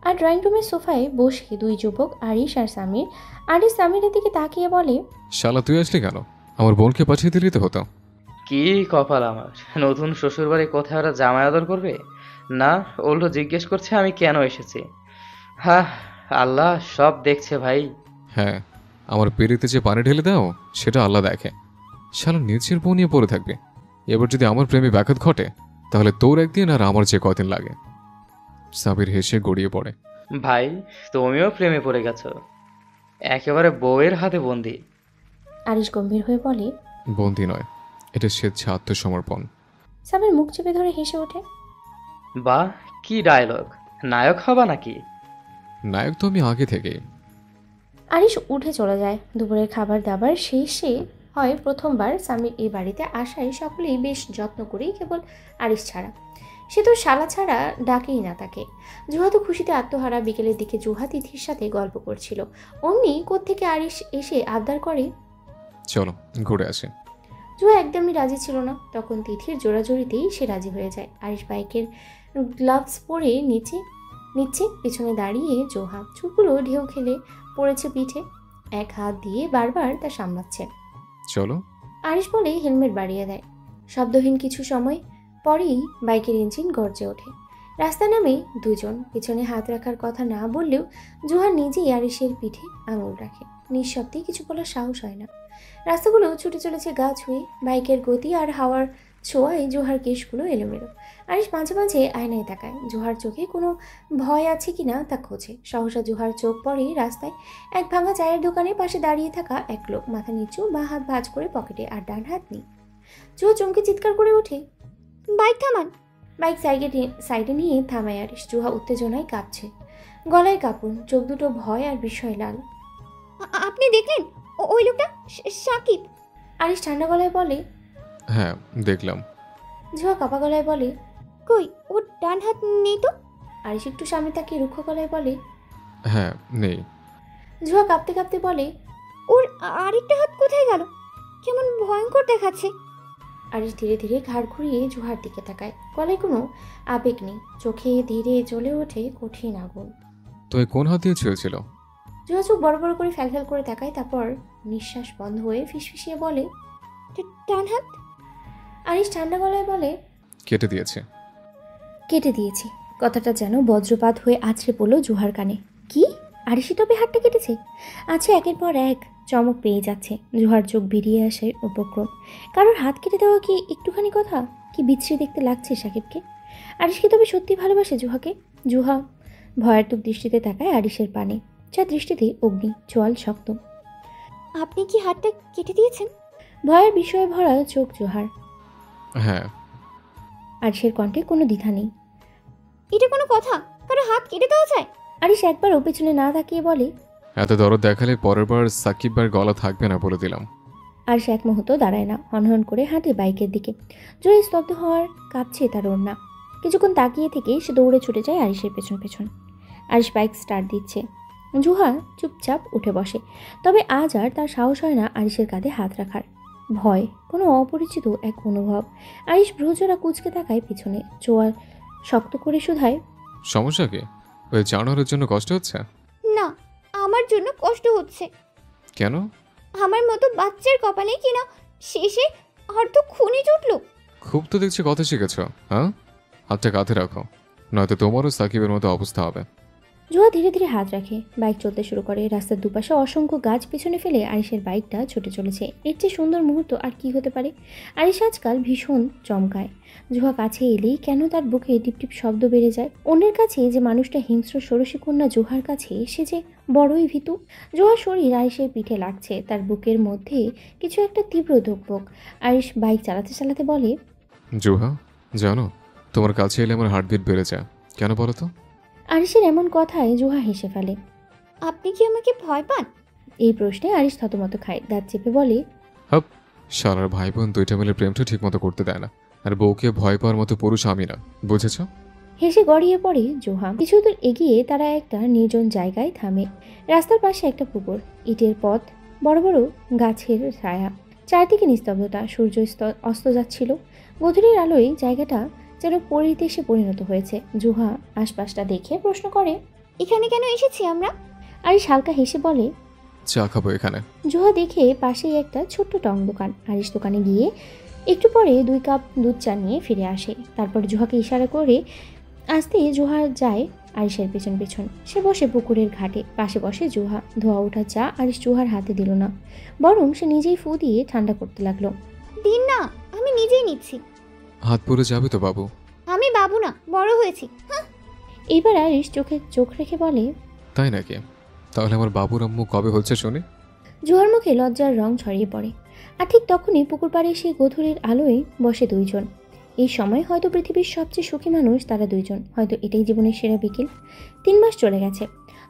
আর ড্রয়িং রুমের সোফায় বসে দুই যুবক, আরিশ আর সামির। আরিশ সামিরের দিকে তাকিয়ে বলে,
শালা তুই আসলি কেন? আমার বোনকে পাঠিয়ে দিলি তো হতো।
কি কপাল আমার, নতুন শ্বশুরবাড়ি কোথায় ওরা জামাই আদর করবে না, উল্টো জিজ্ঞেস করছে আমি কেন এসেছি। হ্যাঁ, আল্লাহ সব দেখছে ভাই।
হ্যাঁ, আমার পেরিতে যে পানি ঢেলে দাও সেটা আল্লাহ দেখে। শালা নিচের বউ নিয়ে পড়ে থাকবে। এবার যদি আমার প্রেমে ব্যাঘাত ঘটে তাহলে তোর একদিন আর আমার যে কদিন লাগে। সাবির হেসে গড়িয়ে পড়ে।
ভাই, তুমিও প্রেমে পড়ে গেছো, একেবারে বউয়ের হাতে বন্দি।
আরিশ গম্ভীর হয়ে বলে,
বন্দি নয়, এটা স্বেচ্ছা আত্মসমর্পণ।
সাবির মুখ চেপে ধরে হেসে ওঠে।
বাহ, কি ডায়লগ! নায়ক হবা নাকি?
নায়ক তো আমি আগে থেকেই।
আরিশ উঠে চলে যায়। দুপুরের খাবার দাবার শেষে হয় প্রথমবার সামির এই বাড়িতে আসায় সকলেই বেশ যত্ন করেই, কেবল আরিশ ছাড়া। সে তো শালা ছাড়া ডাকেই না তাকে। জুহা তো খুশিতে আত্মহারা। বিকেলের দিকে জুহা তিথির সাথে গল্প করছিল, অমনি কোত্থেকে আরিশ এসে আবদার করে,
চলো ঘুরে আসি।
জুহা একদমই রাজি ছিল না। তখন তিথির জোরাজোরিতেই সে রাজি হয়ে যায়। আরিশ বাইকের গ্লাভস পরে নিচ্ছে পিছনে দাঁড়িয়ে জোহা। চুলগুলো ঢেউ খেলে পড়েছে পিঠে, এক হাত দিয়ে বারবার তা সামলাচ্ছে।
চলো।
আরিশ বলে হেলমেট বাড়িয়ে দেয়। শব্দহীন কিছু সময় পরেই বাইকের ইঞ্জিন গর্জে ওঠে। রাস্তা নামে দুজন। পিছনে হাত রাখার কথা না বললেও জোহা নিজেই আরিশের পিঠে আঙুল রাখে। নিঃশব্দে কিছু বলার সাহস হয় না। রাস্তাগুলো ছুটে চলেছে গা ছুঁয়ে। বাইকের গতি আর হাওয়ার ছোঁয়ায় জোহার কেশগুলো এলোমেলো। আরিশ মাঝে মাঝে আয়নায় তাকায়, জোহার চোখে কোনো ভয় আছে কিনা তা খোঁজে। সহসা জোহার চোখ পড়ে রাস্তায় এক ভাঙা চায়ের দোকানের পাশে দাঁড়িয়ে থাকা এক লোক। মাথা নিচু, বা হাত ভাঁজ করে পকেটে, আর ডান হাত নেই। জোহা চমকে চিৎকার করে ওঠে,
বাইক থামান।
বাইক সাইডে নিয়ে থামায় আরিশ। জোহা উত্তেজনায় কাঁপছে, গলায় কাঁপুন, চোখ দুটো ভয় আর বিস্ময় লাল।
আপনি দেখলেন ওই লোকটা সাকিব?
আরিশ ঠান্ডা গলায় বলে,
হ্যাঁ দেখলাম।
জোহা কাঁপা গলায় বলে,
কই ওর ডান হাত নেই তো?
আরিশ একটু সামনে তাকিয়ে রুক্ষ গলায় বলে,
হ্যাঁ নেই।
জোহা কাঁপতে কাঁপতে বলে,
ওর আরেকটা হাত কোথায় গেল? কেমন ভয়ঙ্কর দেখাচ্ছে।
আরিশ ধীরে ধীরে ঘাড় ঘুরিয়ে জোহার দিকে তাকায়। গলায় কোনো আবেগ নেই, চোখে ধীরে জ্বলে ওঠে কঠিন আগুন।
তো কোন হাত দিয়ে ছিল?
জোহা চোখ বড় বড় করে ফ্যালফ্যাল করে তাকায়, তারপর নিঃশ্বাস বন্ধ হয়ে ফিসফিসিয়ে বলে,
ডান হাত।
আরিশ ঠান্ডা গলায় বলে,
কেটে দিয়েছে।
কেটে দিয়েছি। কথাটা যেন বজ্রপাত হয়ে আছড়ে পড়ল জোহার কানে। কি? আরিশই তবে হাতটা কেটেছে? আচ্ছা, একের পর এক চমক পেয়ে যাচ্ছে। জোহার চোখ বেরিয়ে আসে উপক্রম। কারোর হাত কেটে দেওয়া কি একটুখানি কথা? কি বিচ্ছিরি দেখতে লাগছে সাকিবকে। আরিশ কি তবে সত্যি ভালোবাসে জোহাকে? জোহা ভয়ার্থক দৃষ্টিতে তাকায় আরিশের পানে, যার দৃষ্টিতে অগ্নি, চোয়াল শক্ত।
আপনি কি হাতটা কেটে দিয়েছেন?
ভয়ের বিষয়ে ভরা চোখ জোহার।
হ্যাঁ।
আরিশের কণ্ঠে কোনো দ্বিধা নেই।
এটা কোনো কথা? কারো হাত কেটে দেওয়া যায়?
আরিশ একবারও পেছনে না তাকিয়ে বলে,
এত দরদ দেখালে পরের বার সাকিব ভাইয়ের গলা থাকবে না বলে দিলাম।
আরিশ এক মুহূর্ত দাঁড়ায় না, হনহন করে হাঁটে বাইকের দিকে। জয় স্তব্ধ হওয়ার, কাঁপছে তার ওড়না। কিছুক্ষণ তাকিয়ে থেকে সে দৌড়ে ছুটে যায় আরিশের পেছন পেছন। আরিশ বাইক স্টার্ট দিচ্ছে। জোহা চুপচাপ উঠে বসে। তবে আজ আর তার সাহস হয় না আরিশের কাঁধে হাত রাখার। ভয়, কোনো অপরিচিত এক অনুভব। আরিশ ভ্রুজোড়া কুঁচকে তাকায় পিছনে, চোয়াল শক্ত করে শুধায়,
সমস্যা কি? ওই জানোয়ারের জন্য কষ্ট হচ্ছে?
না, আমার জন্য কষ্ট হচ্ছে।
কেন?
আমার মতো বাচ্চার কপালে কিনা শেষে অর্ধ খুনি জুটলো।
খুব তো দেখছি কথা শিখেছ। হ্যাঁ, হাতটা কাঁধে রাখো, নয়তো তোমারও সাকিবের মতো অবস্থা হবে।
জোহা ধীরে ধীরে হাত রাখে। বাইক চলতে শুরু করে। রাস্তার দুপাশে অসংখ্য গাছ পিছনে ফেলে আরিশের বাইকটা ছুটে চলেছে। এর চেয়ে সুন্দর মুহূর্ত আর কি হতে পারে? আরিশ আজকাল ভীষণ চমকায়। জোহা কাছে এলেই কেন তার বুকে টিপটিপ শব্দ বেড়ে যায়। অন্যের কাছে যে মানুষটা হিংস্র ষোড়শী কন্যা, জোহার কাছে সে যে বড়ই ভীতু। জোহার শরীর আরিশের পিঠে লাগছে, তার বুকের মধ্যে কিছু একটা তীব্র ধুকপুক। আরিশ বাইক চালাতে চালাতে বলে,
জোহা জানো, তোমার কাছে এলে আমার হার্টবিট বেড়ে যায়। কেন বলো তো?
আরিশের এমন কথায় জোহা হেসে ফেলে।
আপনি কি আমাকে ভয় পান?
এই প্রশ্নে আরিশ থতমত খায়, দাঁত চেপে বলে,
হাপ, শালার ভাই বোন দুইটা মিলে প্রেমটা ঠিক মতো করতে দেয় না। আর বউকে ভয় পাওয়ার মতো পুরুষ আমি না, বুঝেছ?
হেসে গড়িয়ে পড়ে জোহা। কিছু দূর এগিয়ে তারা একটা নির্জন জায়গায় থামে। রাস্তার পাশে একটা পুকুর, ইটের পথ, বড় বড় গাছের ছায়া, চারদিকে নিস্তব্ধতা। সূর্য অস্ত যাচ্ছিল। গধূলির আলোয় জায়গাটা যেন পরিদেশে পরিণত হয়েছে। জোহা আশপাশটা দেখে প্রশ্ন করে,
এখানে কেন এসেছি আমরা?
আরিশ হালকা হেসে বলে,
চা খাবো এখানে।
জোহা দেখে পাশেই একটা ছোট্ট টং দোকান। আরিশ দোকানে গিয়ে একটু পরে 2 কাপ দুধ চা নিয়ে ফিরে আসে। তারপর জুহাকে ইশারা করে আসতে জুহা যায় আরিশের পেছন পেছন। সে বসে পুকুরের ঘাটে, পাশে বসে জুহা। ধোয়া ওঠা চা আরিশ জুহার হাতে দিল না, বরং সে নিজেই ফু দিয়ে ঠান্ডা করতে লাগলো।
দিন না, আমি নিজেই নিচ্ছি।
হাত পড়ে যাবে তো বাবু।
আমি বাবু না, বড় হয়েছি। হ্যাঁ।
এইবার আরিশ চোখে চোখ রেখে বলে,
তাই নাকি? তাহলে আমার বাবুর আম্মু কবে হচ্ছে শুনি?
জুহার মুখে লজ্জার রং ছড়িয়ে পড়ে। আর ঠিক তখনই পুকুর পাড়ে সেই গোধূলির আলোয় বসে দুইজন। এই সময় হয়তো পৃথিবীর সবচেয়ে সুখী মানুষ তারা দুইজন, হয়তো এটাই জীবনের সেরা বিকেল। 3 মাস চলে গেছে।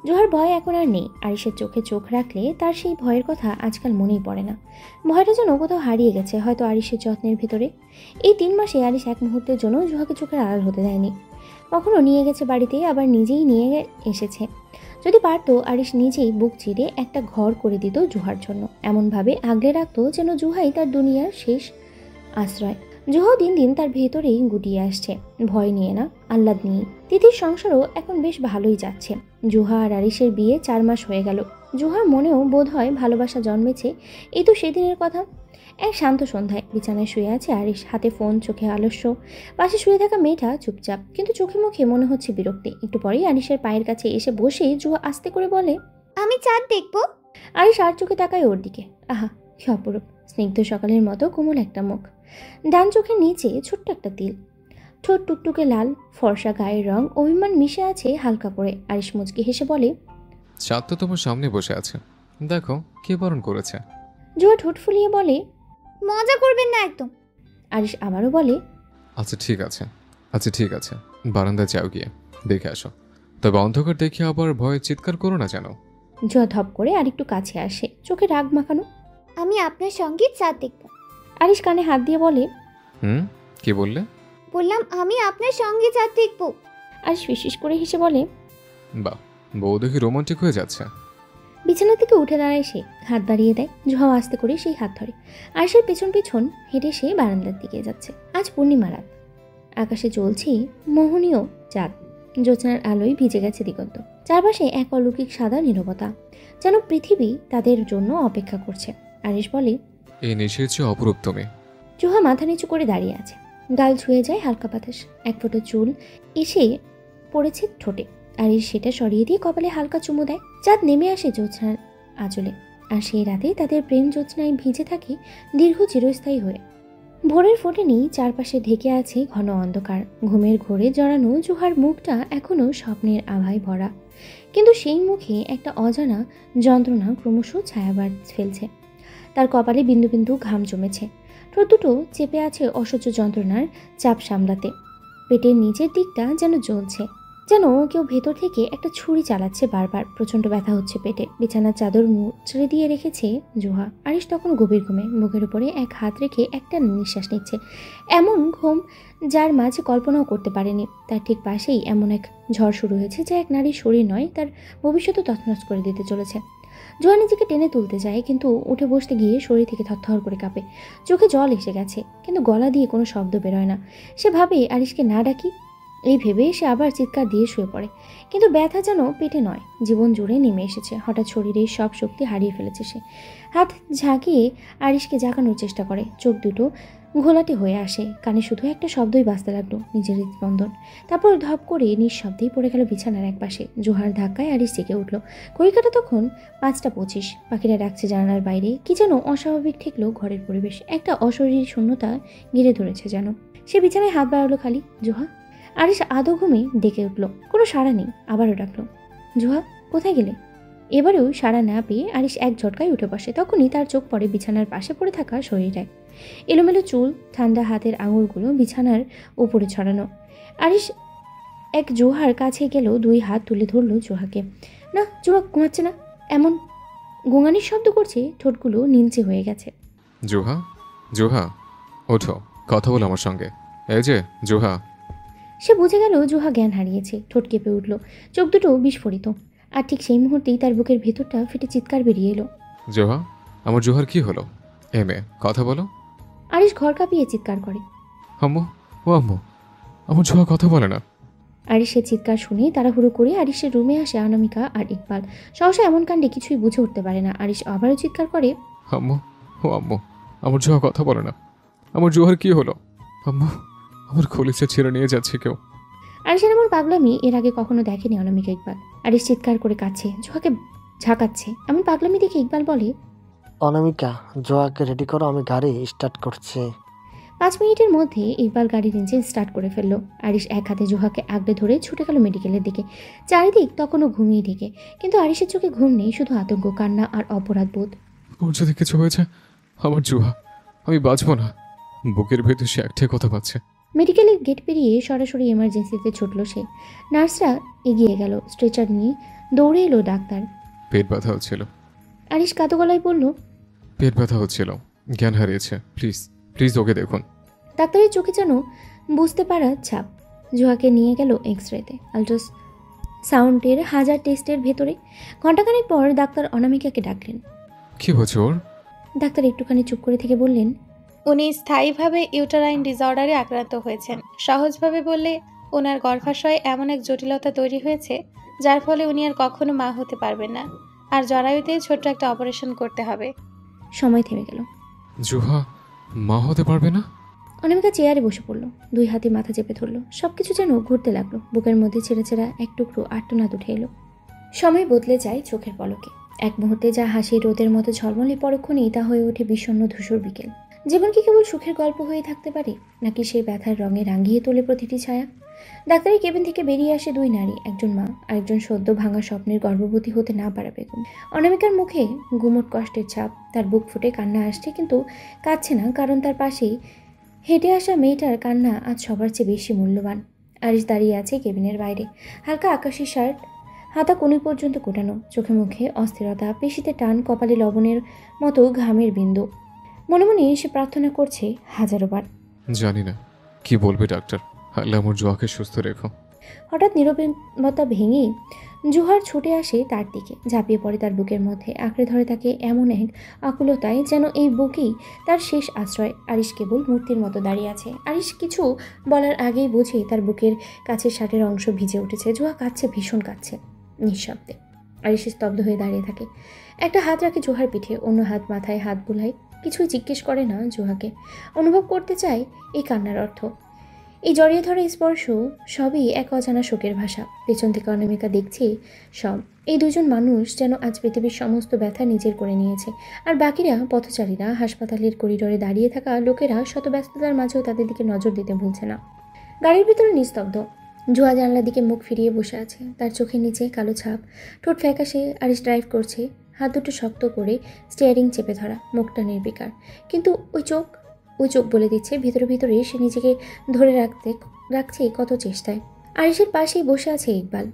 জোহার ভয় এখন আর নেই। আরিশের চোখে চোখ রাখলে তার সেই ভয়ের কথা আজকাল মনেই পড়ে না। ভয়টা যেন কোথাও হারিয়ে গেছে, হয়তো আরিশের যত্নের ভেতরে। এই 3 মাসে আরিশ এক মুহূর্তের জন্য জোহাকে চোখের আড়াল হতে দেয়নি। কখনো নিয়ে গেছে বাড়িতে, আবার নিজেই নিয়ে এসেছে। যদি পারতো আরিশ নিজেই বুক চিরে একটা ঘর করে দিত জুহার জন্য, এমনভাবে আগলে রাখতো যেন জুহাই তার দুনিয়ার শেষ আশ্রয়। জুহাও দিন দিন তার ভেতরেই গুটিয়ে আসছে, ভয় নিয়ে না, আহ্লাদ নিয়ে। তিথির সংসারও এখন বেশ ভালোই যাচ্ছে। জুহা আর আরিশের বিয়ে 4 মাস হয়ে গেল। জুহার মনেও বোধ হয় ভালোবাসা জন্মেছে। এই তো সেদিনের কথা। এক শান্ত সন্ধ্যায় বিছানায় শুয়ে আছে আরিশ, হাতে ফোন, চোখে আলস্য। পাশে শুয়ে থাকা মেয়েটা চুপচাপ, কিন্তু চোখে মুখে মনে হচ্ছে বিরক্তি। একটু পরেই আরিশের পায়ের কাছে এসে বসে জুহা আস্তে করে বলে,
আমি চাঁদ দেখবো।
আরিশ আর চোখে তাকায় ওর দিকে। আহা, কি অপরূপ! স্নিগ্ধ সকালের মতো কোমল একটা মুখ, ডান চোখের নিচে ছোট্ট একটা তিল, ঠোঁট টুকটুকে লাল, ফর্সা গায়ের রং অভিমান মিশে আছে হালকা করে। আরিশ মুচকি হেসে বলে,
চাঁদ তো তোমার সামনে বসে আছে, দেখো কে বরণ করেছে।
জুয়া ঠোঁট ফুলিয়ে বলে,
মজা করবেন না একদম।
আরিশ আবারও বলে,
আচ্ছা ঠিক আছে, আচ্ছা ঠিক আছে, বারান্দায় যাও, গিয়ে দেখে আসো। তবে অন্ধকার দেখে আবার ভয়ে চিৎকার করো না যেন।
জুয়া ধপ করে আরেকটু কাছে আসে, চোখে রাগ মাখানো।
আমি আপনার সঙ্গে চাঁদ দেখবো।
আরিশ কানে হাত দিয়ে বলে,
কি বললে?
বললাম আমি আপনার সঙ্গে চাঁদ দেখবো।
আরিশ ফিসফিস করে হেসে বলে,
বাহ, বউ দেখি রোমান্টিক হয়ে যাচ্ছে।
বিছানা থেকে উঠে দাঁড়ায় সে, হাত বাড়িয়ে দেয়। জুহাও আস্তে করে সেই হাত ধরে। আরিশের পেছন পেছন হেঁটে সে বারান্দার দিকে যাচ্ছে। আজ পূর্ণিমা রাত, আকাশে চলছে মোহনীয় চাঁদ। জ্যোৎস্নার আলোয় ভিজে গেছে দিগন্ত। চারপাশে এক অলৌকিক সাদা নীরবতা, যেন পৃথিবী তাদের জন্য অপেক্ষা করছে। আরিশ বলে,
এই নিশের চেয়ে অপরূপ তুমি।
জুহা মাথা নিচু করে দাঁড়িয়ে আছে, গাল ছুঁয়ে যায় হালকা বাতাস। এক ফোঁটা চুল এসে পড়েছে ঠোঁটে। আরিশ সেটা সরিয়ে দিয়ে কপালে হালকা চুমু দেয়। চাঁদ নেমে আসে জ্যোৎস্নার আঁচলে, আর সেই রাতে তাদের প্রেম জ্যোৎস্নায় ভিজে থাকে দীর্ঘ চিরস্থায়ী হয়ে। ভোরের ফোটেনি, চারপাশে ঢেকে আছে ঘন অন্ধকার। ঘুমের ঘোরে জড়ানো জুহার মুখটা এখনো স্বপ্নের আভায় ভরা, কিন্তু সেই মুখে একটা অজানা যন্ত্রণা ক্রমশ ছায়াবার ফেলছে। তার কপালে বিন্দু বিন্দু ঘাম জমেছে, ঠোঁট দুটো চেপে আছে অসহ্য যন্ত্রণার চাপ সামলাতে। পেটের নিচের দিকটা যেন জ্বলছে, যেন কেউ ভেতর থেকে একটা ছুরি চালাচ্ছে বারবার। প্রচণ্ড ব্যথা হচ্ছে পেটে। বিছানার চাদর মুচড়ে দিয়ে রেখেছে জুহা। আরিশ তখন গভীর ঘুমে, মুখের উপরে এক হাত রেখে একটা নিঃশ্বাস নিচ্ছে। এমন ঘুম যার মাঝে কল্পনাও করতে পারেনি। তার ঠিক পাশেই এমন এক ঝড় শুরু হয়েছে যা এক নারীর শরীর নয়, তার ভবিষ্যৎও তছনছ করে দিতে চলেছে। জুহা নিজেকে টেনে তুলতে যায়, কিন্তু উঠে বসতে গিয়ে শরীর থেকে থরথর করে কাঁপে। চোখে জল এসে গেছে, কিন্তু গলা দিয়ে কোনো শব্দ বেরোয় না। সে ভাবে আরিশকে না ডাকি। এই ভেবে সে আবার চিৎকার দিয়ে শুয়ে পড়ে, কিন্তু ব্যথা যেন পেটে নয়, জীবন জুড়ে নেমে এসেছে। হঠাৎ শরীরের সব শক্তি হারিয়ে ফেলেছে সে। হাত ঝাঁকিয়ে আরিশকে জাগানোর চেষ্টা করে। চোখ দুটো ঘোলাটে হয়ে আসে, কানে শুধু একটা শব্দই বাজতে লাগলো, নিজের হৃদস্পন্দন। তারপর ধপ করে নিঃশব্দেই পড়ে গেল বিছানার এক পাশে। জোহার ধাক্কায় আরিশ জেগে উঠল। ঘড়িকাটা তখন 5:25। পাখিরা ডাকছে জানালার বাইরে। কি যেন অস্বাভাবিক ঠেকলো ঘরের পরিবেশ। একটা অশরীরী শূন্যতা ঘিরে ধরেছে যেন। সে বিছানায় হাত বাড়ালো খালি। জোহা! আরিশ আদৌ ঘুমে ডেকে উঠল, কোনো সাড়া নেই। আবারও ডাকলো, জোহা কোথায় গেলে? এবারেও সাড়া না পেয়ে আরিশ এক ঝটকায় উঠে বসে। তখনই তার চোখ পড়ে বিছানার পাশে পড়ে থাকা শরীরটায়। এলোমেলো চুল, ঠান্ডা হাতের আঙুলগুলো বিছানার উপরে ছড়ানো। আরিশ এক জোহার কাছে গেল, 2 হাত তুলে ধরলো জোহাকে। না, জোহা ঘুমাচ্ছে না, এমন গোঙানির শব্দ করছে, ঠোঁটগুলো নীলচে হয়ে গেছে।
জোহা, জোহা ওঠো, কথা বলো আমার সঙ্গে। এই যে জোহা।
সে বুঝে গেল জোহা জ্ঞান হারিয়েছে। ঠোঁট কেঁপে উঠল, চোখ দুটো বিস্ফোরিত। আর ঠিক সেই মুহূর্তেই তার বুকের ভেতরটা ফেটে চিৎকার বেরিয়ে এলো।
জোহা, আমার জোহার কি হলো? মেয়ে, কথা বলো।
আরিশ ঘর কাঁপিয়ে চিৎকার করে,
আম্মু, ও আম্মু, আমার জোহা কথা বলে না।
আরিশের চিৎকার শুনে তাড়াহুড়ো করে আরিশের রুমে আসে অনামিকা আর ইকবাল। সহসা এমন কাণ্ডে কিছুই বুঝে উঠতে পারে না। আরিশ আবারও চিৎকার করে,
আম্মু, ও আম্মু, আমার জোহা কথা বলে না। আমার জোহার কি হলো? আম্মু, আমার কলিজা ছেড়ে নিয়ে যাচ্ছে কেউ।
আরিশের এমন পাগলামি এর আগে কখনো দেখেনি অনামিকা ইকবাল। আরিশ চিৎকার করে কাঁদছে, জোহাকে ঝাঁকাচ্ছে। এমন পাগলামি দেখে ইকবাল বলে,
অনামিকা, জোয়াকে রেডি করো, আমি গাড়ি স্টার্ট করছি।
5 মিনিটের মধ্যে ইকবাল গাড়ির ইঞ্জিন স্টার্ট করে ফেললো। আরিশ এক হাতে জোহাকে আগলে ধরে ছুটে গেল মেডিকেলের দিকে। চারিদিক তখনও ঘুমিয়ে দিকে, কিন্তু আরিশের চোখে ঘুম নেই, শুধু আতঙ্ক, কান্না আর অপরাধ বোধ।
ওর যদি কিছু হয়েছে, আমার জোহা, আমি বাঁচবো না। বুকের ভেতর সে একটাই কথা পাচ্ছে।
মেডিকেলের গেট পেরিয়ে সরাসরি এমার্জেন্সিতে ছুটল সে। নার্সরা এগিয়ে গেল, স্ট্রেচার নিয়ে দৌড়ে এলো ডাক্তার।
পেট ব্যথা হচ্ছিল।
আরিশ কাঁদো গলায় বলল,
পেট ব্যথা হচ্ছিল, জ্ঞান হারিয়েছে, প্লিজ প্লিজ ওকে দেখুন।
ডাক্তারের চোখে যেন বুঝতে পারার ছাপ। জোহাকে নিয়ে গেল এক্সরেতে, আল্ট্রাসাউন্ডের 1000 টেস্টের ভেতরে। ঘণ্টাখানেক পর ডাক্তার অনামিকাকে ডাকলেন।
কি হচ্ছে ওর?
ডাক্তার একটুখানি চুপ করে থেকে বললেন,
উনি স্থায়ীভাবে ইউটারাইন ডিসঅর্ডারে আক্রান্ত হয়েছেন। সহজভাবে বললে ওনার গর্ভাশয়ে এমন এক জটিলতা তৈরি হয়েছে যার ফলে উনি আর কখনো মা হতে পারবেন না, আর জরায়ুতে ছোট্ট একটা অপারেশন করতে হবে।
সময় থেমে গেল।
জোহা মা হতে পারবে না?
অনামিকা চেয়ারে বসে পড়ল, 2 হাতে মাথা চেপে ধরল। সবকিছু যেন ঘুরতে লাগলো। বুকের মধ্যে ছেঁড়া ছেঁড়া এক টুকরো আর্তনাদ উঠে এলো। সময় বদলে যায় চোখের পলকে। এক মুহূর্তে যা হাসি রোদের মতো ঝলমলে, পরক্ষণেই তা হয়ে ওঠে বিষণ্ণ ধূসর বিকেল। জীবন কি কেবল সুখের গল্প হয়ে থাকতে পারে, নাকি সেই ব্যথার রঙে রাঙিয়ে তোলে প্রতিটি ছায়া? ডাক্তারি কেবিন থেকে বেরিয়ে আসে 2 নারী, একজন মা আর একজন সদ্য ভাঙা স্বপ্নের গর্ভবতী হতে না পারা বেগম। অনামিকার মুখে গুমোট কষ্টের ছাপ, তার বুক ফুটে কান্না আসছে, কিন্তু কাঁদছে না, কারণ তার পাশেই হেঁটে আসা মেয়েটার কান্না আজ সবার চেয়ে বেশি মূল্যবান। আরিশ দাঁড়িয়ে আছে কেবিনের বাইরে, হালকা আকাশি শার্ট, হাতা কোণে পর্যন্ত কোটানো, চোখে মুখে অস্থিরতা, পেশিতে টান, কপালে লবণের মতো ঘামের বিন্দু। মনে মনে সে প্রার্থনা করছে 1000 বার।
জানি না কি বলবে ডাক্তার, আল্লাহ আমার জোয়াকে সুস্থ রেখো।
হঠাৎ নীরবতা ভেঙে জোহার ছুটে আসে তার দিকে, ঝাঁপিয়ে পড়ে তার বুকের মধ্যে, আঁকড়ে ধরে তাকে এমন এক আকুলতায় যেন এই বুকেই তার শেষ আশ্রয়। আরিশ কেবল মূর্তির মতো দাঁড়িয়ে আছে। আরিশ কিছু বলার আগেই বুঝে তার বুকের কাছে শার্টের অংশ ভিজে উঠেছে। জোহা কাঁদছে, ভীষণ কাঁদছে, নিঃশব্দে। আরিশ স্তব্ধ হয়ে দাঁড়িয়ে থাকে। একটা হাত রাখে জোহার পিঠে, অন্য হাত মাথায় হাত বুলায়। কিছুই জিজ্ঞেস করে না জোহাকে। অনুভব করতে চায় এই কান্নার অর্থ। এই জড়িয়ে ধরে স্পর্শ সবই এক অজানা শোকের ভাষা। পেছন থেকে অনামিকা দেখছে সব। এই 2জন মানুষ যেন আজ পৃথিবীর সমস্ত ব্যথা নিজের করে নিয়েছে, আর বাকিরা পথচারীরা, হাসপাতালের করিডোরে দাঁড়িয়ে থাকা লোকেরা শত ব্যস্ততার মাঝেও তাদের দিকে নজর দিতে ভুলছে না। গাড়ির ভিতরে নিস্তব্ধ। জোয়া জানলার দিকে মুখ ফিরিয়ে বসে আছে, তার চোখের নিচে কালো ছাপ, ঠোঁট ফ্যাকাশে। আরিশ ড্রাইভ করছে, হাত দুটো শক্ত করে স্টিয়ারিং চেপে ধরা, মুখটা নির্বিকার। কিন্তু ওই চোখ বলে দিচ্ছে ভিতরে ভিতরে সে নিজেকে ধরে রাখছে কত চেষ্টায়। আরিশের পাশেই বসে আছে ইকবাল।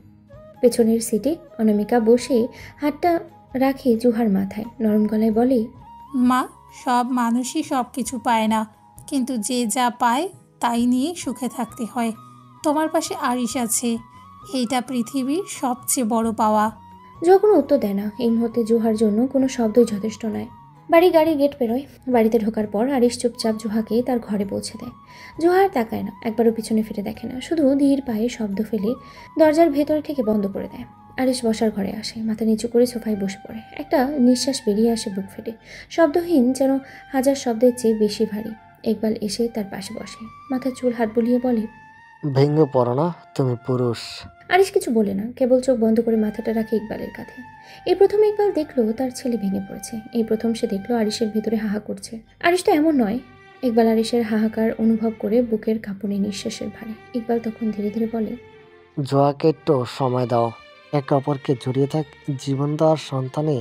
পেছনের সিটে অনামিকা বসে হাতটা রাখে জোহার মাথায়, নরম গলায় বলে,
মা, সব মানুষই সব কিছু পায় না, কিন্তু যে যা পায় তাই নিয়ে সুখে থাকতে হয়। তোমার পাশে আরিশ আছে, এইটা পৃথিবীর সবচেয়ে বড় পাওয়া।
জোহা কোনো উত্তর দেয় না। এই মুহূর্তে জোহার জন্য কোনো শব্দই যথেষ্ট নয়। গাড়ির গেট পেরোয়। বাড়িতে ঢোকার পর আরিশ চুপচাপ জোহাকে তার ঘরে পৌঁছে দেয়। জোহা আর তাকায় না, একবারও পিছনে ফিরে দেখে না, শুধু ধীর পায়ে শব্দ ফেলে দরজার ভেতর থেকে বন্ধ করে দেয়। আরিশ বসার ঘরে আসে, মাথা নিচু করে সোফায় বসে পড়ে। একটা নিঃশ্বাস বেরিয়ে আসে বুক ফেটে, শব্দহীন, যেন 1000 শব্দের চেয়ে বেশি ভারী। ইকবাল এসে তার পাশে বসে, মাথার চুল হাত বুলিয়ে বলে,
ভেঙে পড়ো না, তুমি পুরুষ।
আরিশ কিছু বলে না, কেবল চোখ বন্ধ করে মাথাটা রাখে ইকবালের কাঁধে। এই প্রথম ইকবাল দেখলো তার ছেলে ভেঙে পড়েছে। এই প্রথম সে দেখলো আরিশের ভেতরে হাহা করছে। আরিশ তো এমন নয়। ইকবাল আরিশের হাহাকার অনুভব করে বুকের কাঁপুনি, নিঃশ্বাসের ভারে। ইকবাল তখন ধীরে ধীরে বলে,
জোয়াকে একটু সময় দাও, একে অপরকে জড়িয়ে থাক। জীবন তো আর সন্তানে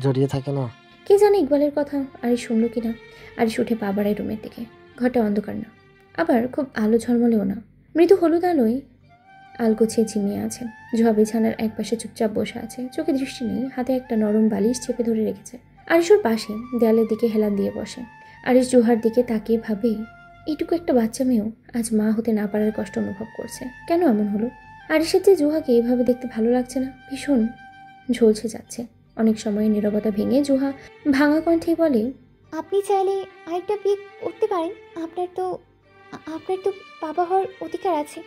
জড়িয়ে থাকে না।
কে জানে ইকবালের কথা আরিশ শুনলো কিনা। আরিশ উঠে পা বাড়ায় রুমের দিকে। ঘরটা অন্ধকার না, আবার খুব আলো ঝলমলেও না, মৃদু হলুদ আলোয় আলগোছিয়ে ঝিমিয়ে আছে। জোহা বিছানার এক পাশে চুপচাপ বসে আছে, চোখে দৃষ্টি নেই, হাতে একটা নরম বালিশ চেপে ধরে রেখেছে। আরিশ ওর পাশে দেয়ালের দিকে হেলান দিয়ে বসে। আরিশ জোহার দিকে তাকিয়ে ভাবে, এইটুকু একটা বাচ্চা মেয়েও আজ মা হতে না পারার কষ্ট অনুভব করছে। কেন এমন হলো? আরিশের যে জোহাকে এইভাবে দেখতে ভালো লাগছে না, ভীষণ ঝলসে যাচ্ছে। অনেক সময় নীরবতা ভেঙে জোহা ভাঙা কণ্ঠেই বলে,
আপনি চাইলে আরেকটা বিয়ে করতে পারেন। আপনার তো বাবা হওয়ার অধিকার আছে।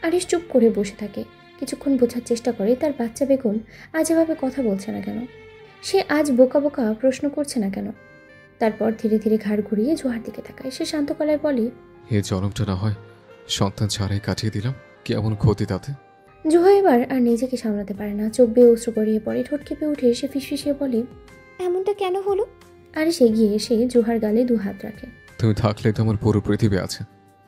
আরিশ চুপ করে বসে থাকে, কিছুক্ষণ বোঝার চেষ্টা করে তার বাচ্চা বেগম আজ এভাবে কথা বলছে না কেন, সে আজ বোকা বোকা প্রশ্ন করছে না কেন। তারপর ধীরে ধীরে ঘাড় ঘুরিয়ে জোহার দিকে তাকায়। সে শান্ত গলায় বলে,
এই জনমটা না হয় সন্তান ছাড়াই কাটিয়ে দিলাম, কেমন ক্ষতি তাতে?
জোহা এবার আর নিজেকে সামলাতে পারে না, চোখ বেয়ে অশ্রু গড়িয়ে পড়ে। ঠোঁট কেঁপে উঠে সে ফিসফিসিয়ে বলে,
এমনটা কেন হলো?
আরিশ এগিয়ে এসে জোহার গালে 2 হাত রাখে।
তুমি থাকলে তো আমার পুরো পৃথিবী আছে।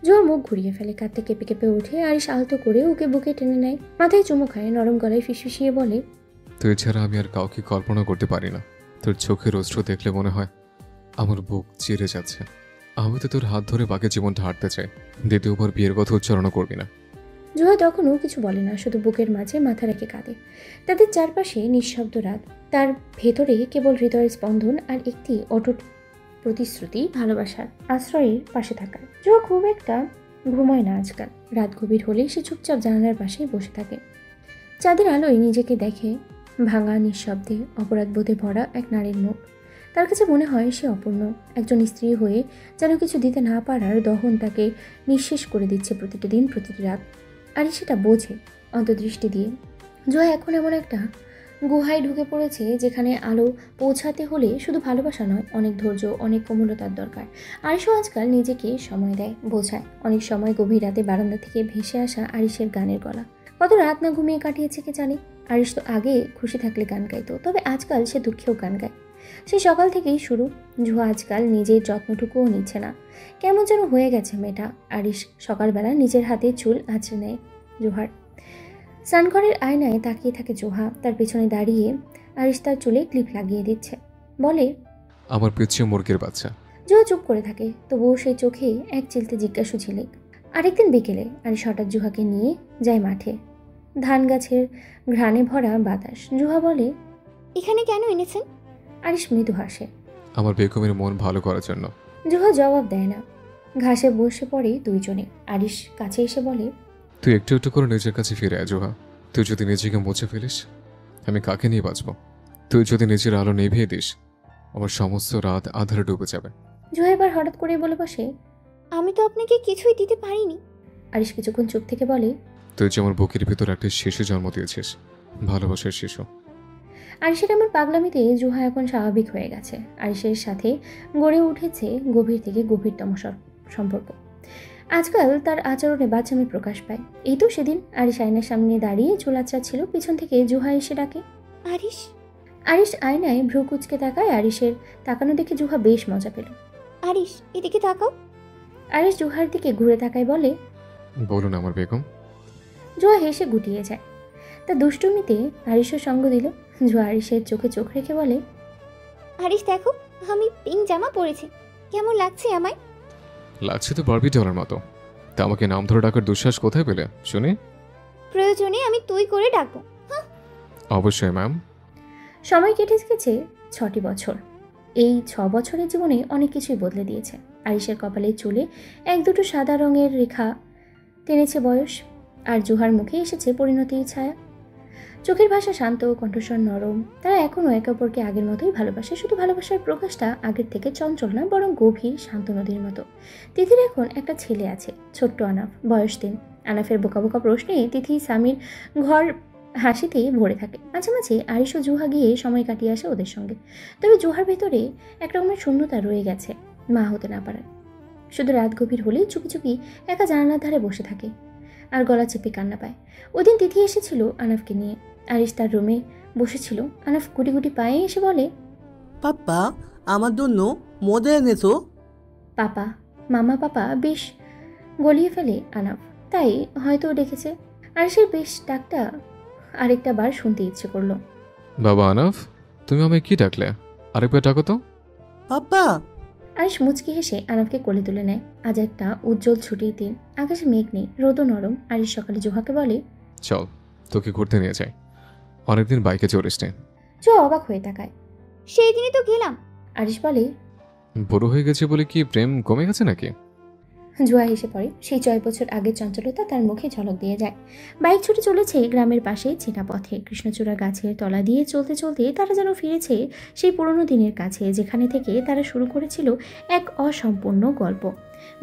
জোহা মুখ ঘুরিয়ে ফেলে, কাঁদতে কেঁপে কেঁপে উঠে। আরিশ আলতো করে ওকে বুকে টেনে নেয়, মাথায় চুমু খায়, নরম গলায় ফিসফিসিয়ে বলে,
তুই ছাড়া আমি আর কাউকে কল্পনা করতে পারি না। তোর চোখের অশ্রু দেখলে মনে হয় আমার বুক চিরে যাচ্ছে। আমি তো তোর হাত ধরে বাকি জীবনটা হাঁটতে চাই। দ্বিতীয়বার বিয়ের কথা উচ্চারণ করবি না।
জোহা তখনও কিছু বলে না, শুধু বুকের মাঝে মাথা রেখে কাঁদে। তাদের চারপাশে নিঃশব্দ রাত, তার ভেতরে কেবল হৃদয়ের স্পন্দন আর একটি অটুট প্রতিশ্রুতি, ভালোবাসার আশ্রয়ের পাশে থাকা। জোহা খুব একটা ঘুমায় না আজকাল। রাত গভীর হলে সে চুপচাপ জানালার পাশেই বসে থাকে। চাঁদের আলোয় নিজেকে দেখে, ভাঙা নিঃশব্দে অপরাধবোধে ভরা এক নারীর মুখ। তার কাছে মনে হয় সে অপূর্ণ। একজন স্ত্রী হয়ে যেন কিছু দিতে না পারার দহন তাকে নিঃশেষ করে দিচ্ছে প্রতিটি দিন, প্রতিটি রাত। আর সেটা বোঝে অন্তর্দৃষ্টি দিয়ে। জয়া এখন এমন একটা গুহায় ঢুকে পড়েছে যেখানে আলো পৌঁছাতে হলে শুধু ভালোবাসা নয়, অনেক ধৈর্য, অনেক কোমলতার দরকার। আরিশও আজকাল নিজেকে সময় দেয়, বোঝায়। অনেক সময় গভীর রাতে বারান্দা থেকে ভেসে আসা আরিশের গানের গলা। কত রাত না ঘুমিয়ে কাটিয়েছে কে জানে। আরিশ তো আগে খুশি থাকলে গান গাইতো, তবে আজকাল সে দুঃখেও গান গায়। সে সকাল থেকেই শুরু। জুয়া আজকাল নিজের যত্নটুকুও নিচ্ছে না, কেমন যেন হয়ে গেছে মেয়েটা। আরিশ সকালবেলা নিজের হাতে চুল আঁচড়ে নেয় জোহার। স্নানঘরের আয়নায় তাকিয়ে থাকে জোহা, তার পেছনে দাঁড়িয়ে আরিশ তার চুলে ক্লিপ লাগিয়ে দিচ্ছে। বলে,
আমার পিছিয়ে মুরগির বাচ্চা।
জোহা চুপ করে থাকে, তবুও সেই চোখে এক চিলতে জিজ্ঞাসু ঝিলিক। আরেকদিন বিকেলে আরিশ হঠাৎ জুহাকে নিয়ে যায় মাঠে। ধান গাছের ঘ্রাণে ভরা বাতাস। জুহা বলে,
এখানে কেন এনেছেন?
আরিশ মৃদু হাসে,
আমার বেগমের মন ভালো করার জন্য।
জুহা জবাব দেয় না। ঘাসে বসে পড়ে দুইজনে। আরিশ কাছে এসে বলে,
তুই একটু একটু করে নিজের কাছে ফিরে আয় জোহা। তুই যদি নিজেকে মুছে ফেলিস, আমি কাকে নিয়ে বাঁচব? তুই যদি নিজের আলো নিভিয়ে দিস, আমার সমস্ত রাত আধারে ডুবে যাবে।
জুহা এবার হঠাৎ করে বলে বসে,
আমি তো আপনাকে কিছুই দিতে পারিনি।
আরিশ কিছুক্ষণ চুপ থেকে বলে,
তুই যে আমার বুকের ভিতর একটা শিশু জন্ম দিয়েছিস, ভালোবাসার শিশু।
আরিশের এমন পাগলামিতে জুহা এখন স্বাভাবিক হয়ে গেছে। আরিশের সাথে গড়ে উঠেছে গভীর থেকে গভীরতম সম্পর্ক। আজকাল তার আচরণে বাচ্চামি প্রকাশ পায়। এই তো সেদিন আরিশ আয়নার সামনে দাঁড়িয়ে চুল আঁচড়াচ্ছিল, পিছন থেকে জুহা এসে ডাকে,
আরিশ।
আরিশ আয়নায় ভ্রু কুচকে তাকায়। আরিশের তাকানো দেখে জুহা বেশ মজা পেল।
আরিশ, এদিকে তাকাও।
আরিশ জুহার দিকে ঘুরে তাকায়, বলে,
বলুন আমার বেগম।
জুহা হেসে গুটিয়ে যায়। তার দুষ্টুমিতে আরিশও সঙ্গ দিল। জুহা আরিশের চোখে চোখ রেখে বলে,
আরিশ দেখো, আমি পিঙ্ক জামা পরেছি, কেমন লাগছে আমায়?
লাগছে তো বারবি ডলার মতো। তা আমাকে নাম ধরে ডাকার দুঃসাহস কোথায় পেলে শুনি?
প্রয়োজনে আমি তুই করে ডাকবো।
অবশ্যই ম্যাম।
সময় কেটে গেছে 6টি বছর। এই 6 বছরের জীবনে অনেক কিছুই বদলে দিয়েছে। আরিশের কপালে চুলে এক দুটো সাদা রঙের রেখা টেনেছে বয়স, আর জুহার মুখে এসেছে পরিণতির ছায়া। চোখের ভাষা শান্ত, কণ্ঠস্বর নরম। তারা এখনও একে অপরকে আগের মতোই ভালোবাসে, শুধু ভালোবাসার প্রকাশটা আগের থেকে চঞ্চল না, বরং গভীর শান্ত নদীর মতো। তিথির এখন একটা ছেলে আছে, ছোট্ট আনাফ, বয়স 3। আনাফের বোকা বোকা প্রশ্নে তিথি স্বামীর ঘর হাসিতেই ভরে থাকে। মাঝে মাঝে আরিশ ও জুহা গিয়ে সময় কাটিয়ে আসে ওদের সঙ্গে। তবে জুহার ভেতরে একরকমের শূন্যতা রয়ে গেছে, মা হতে না পারার। শুধু রাত গভীর হলেই চুপি চুপি একা জানালার ধারে বসে থাকে আর গলা চেপে কান্না পায়। ওদিন তিথি এসেছিল আনাফকে নিয়ে। আরিশ তার রুমে বসেছিল। আনাফ গুটি গুটি পায়ে এসে বলে,
পাপ্পা, আমার জন্য মজা এনেছো?
পাপা, মামা পাপা বেশ গলিয়ে ফেলে আনাফ, তাই হয়তো ডেকেছে। আরিশের বেশ ডাকটা আরেকটা বার শুনতে ইচ্ছে করলো।
বাবা আনাফ, তুমি আমায় কি ডাকলে? আরেকবার ডাকো তো।
পাপ্পা।
আরিশ মুচকি হেসে আনাফকে কোলে তুলে নেয়। আজ একটা উজ্জ্বল ছুটির দিন, আকাশে মেঘ নেই, রোদও নরম। আরিশ সকালে জুহাকে বলে,
চল তোকে ঘুরতে নিয়ে যাই, অনেকদিন বাইকে চড়িস নে।
জুহা অবাক হয়ে তাকায়।
সেই দিনই তো গেলাম।
আরিশ বলে,
বড় হয়ে গেছে বলে কি প্রেম কমে গেছে নাকি?
জুয়া এসে পড়ে। সেই 6 বছর আগের চঞ্চলতা তার মুখে ঝলক দিয়ে যায়। বাইক ছুটে চলেছে গ্রামের পাশে চেনা পথে। কৃষ্ণচূড়া গাছের তলা দিয়ে চলতে চলতে তারা যেন ফিরেছে সেই পুরনো দিনের কাছে, যেখানে থেকে তারা শুরু করেছিল এক অসম্পূর্ণ গল্প।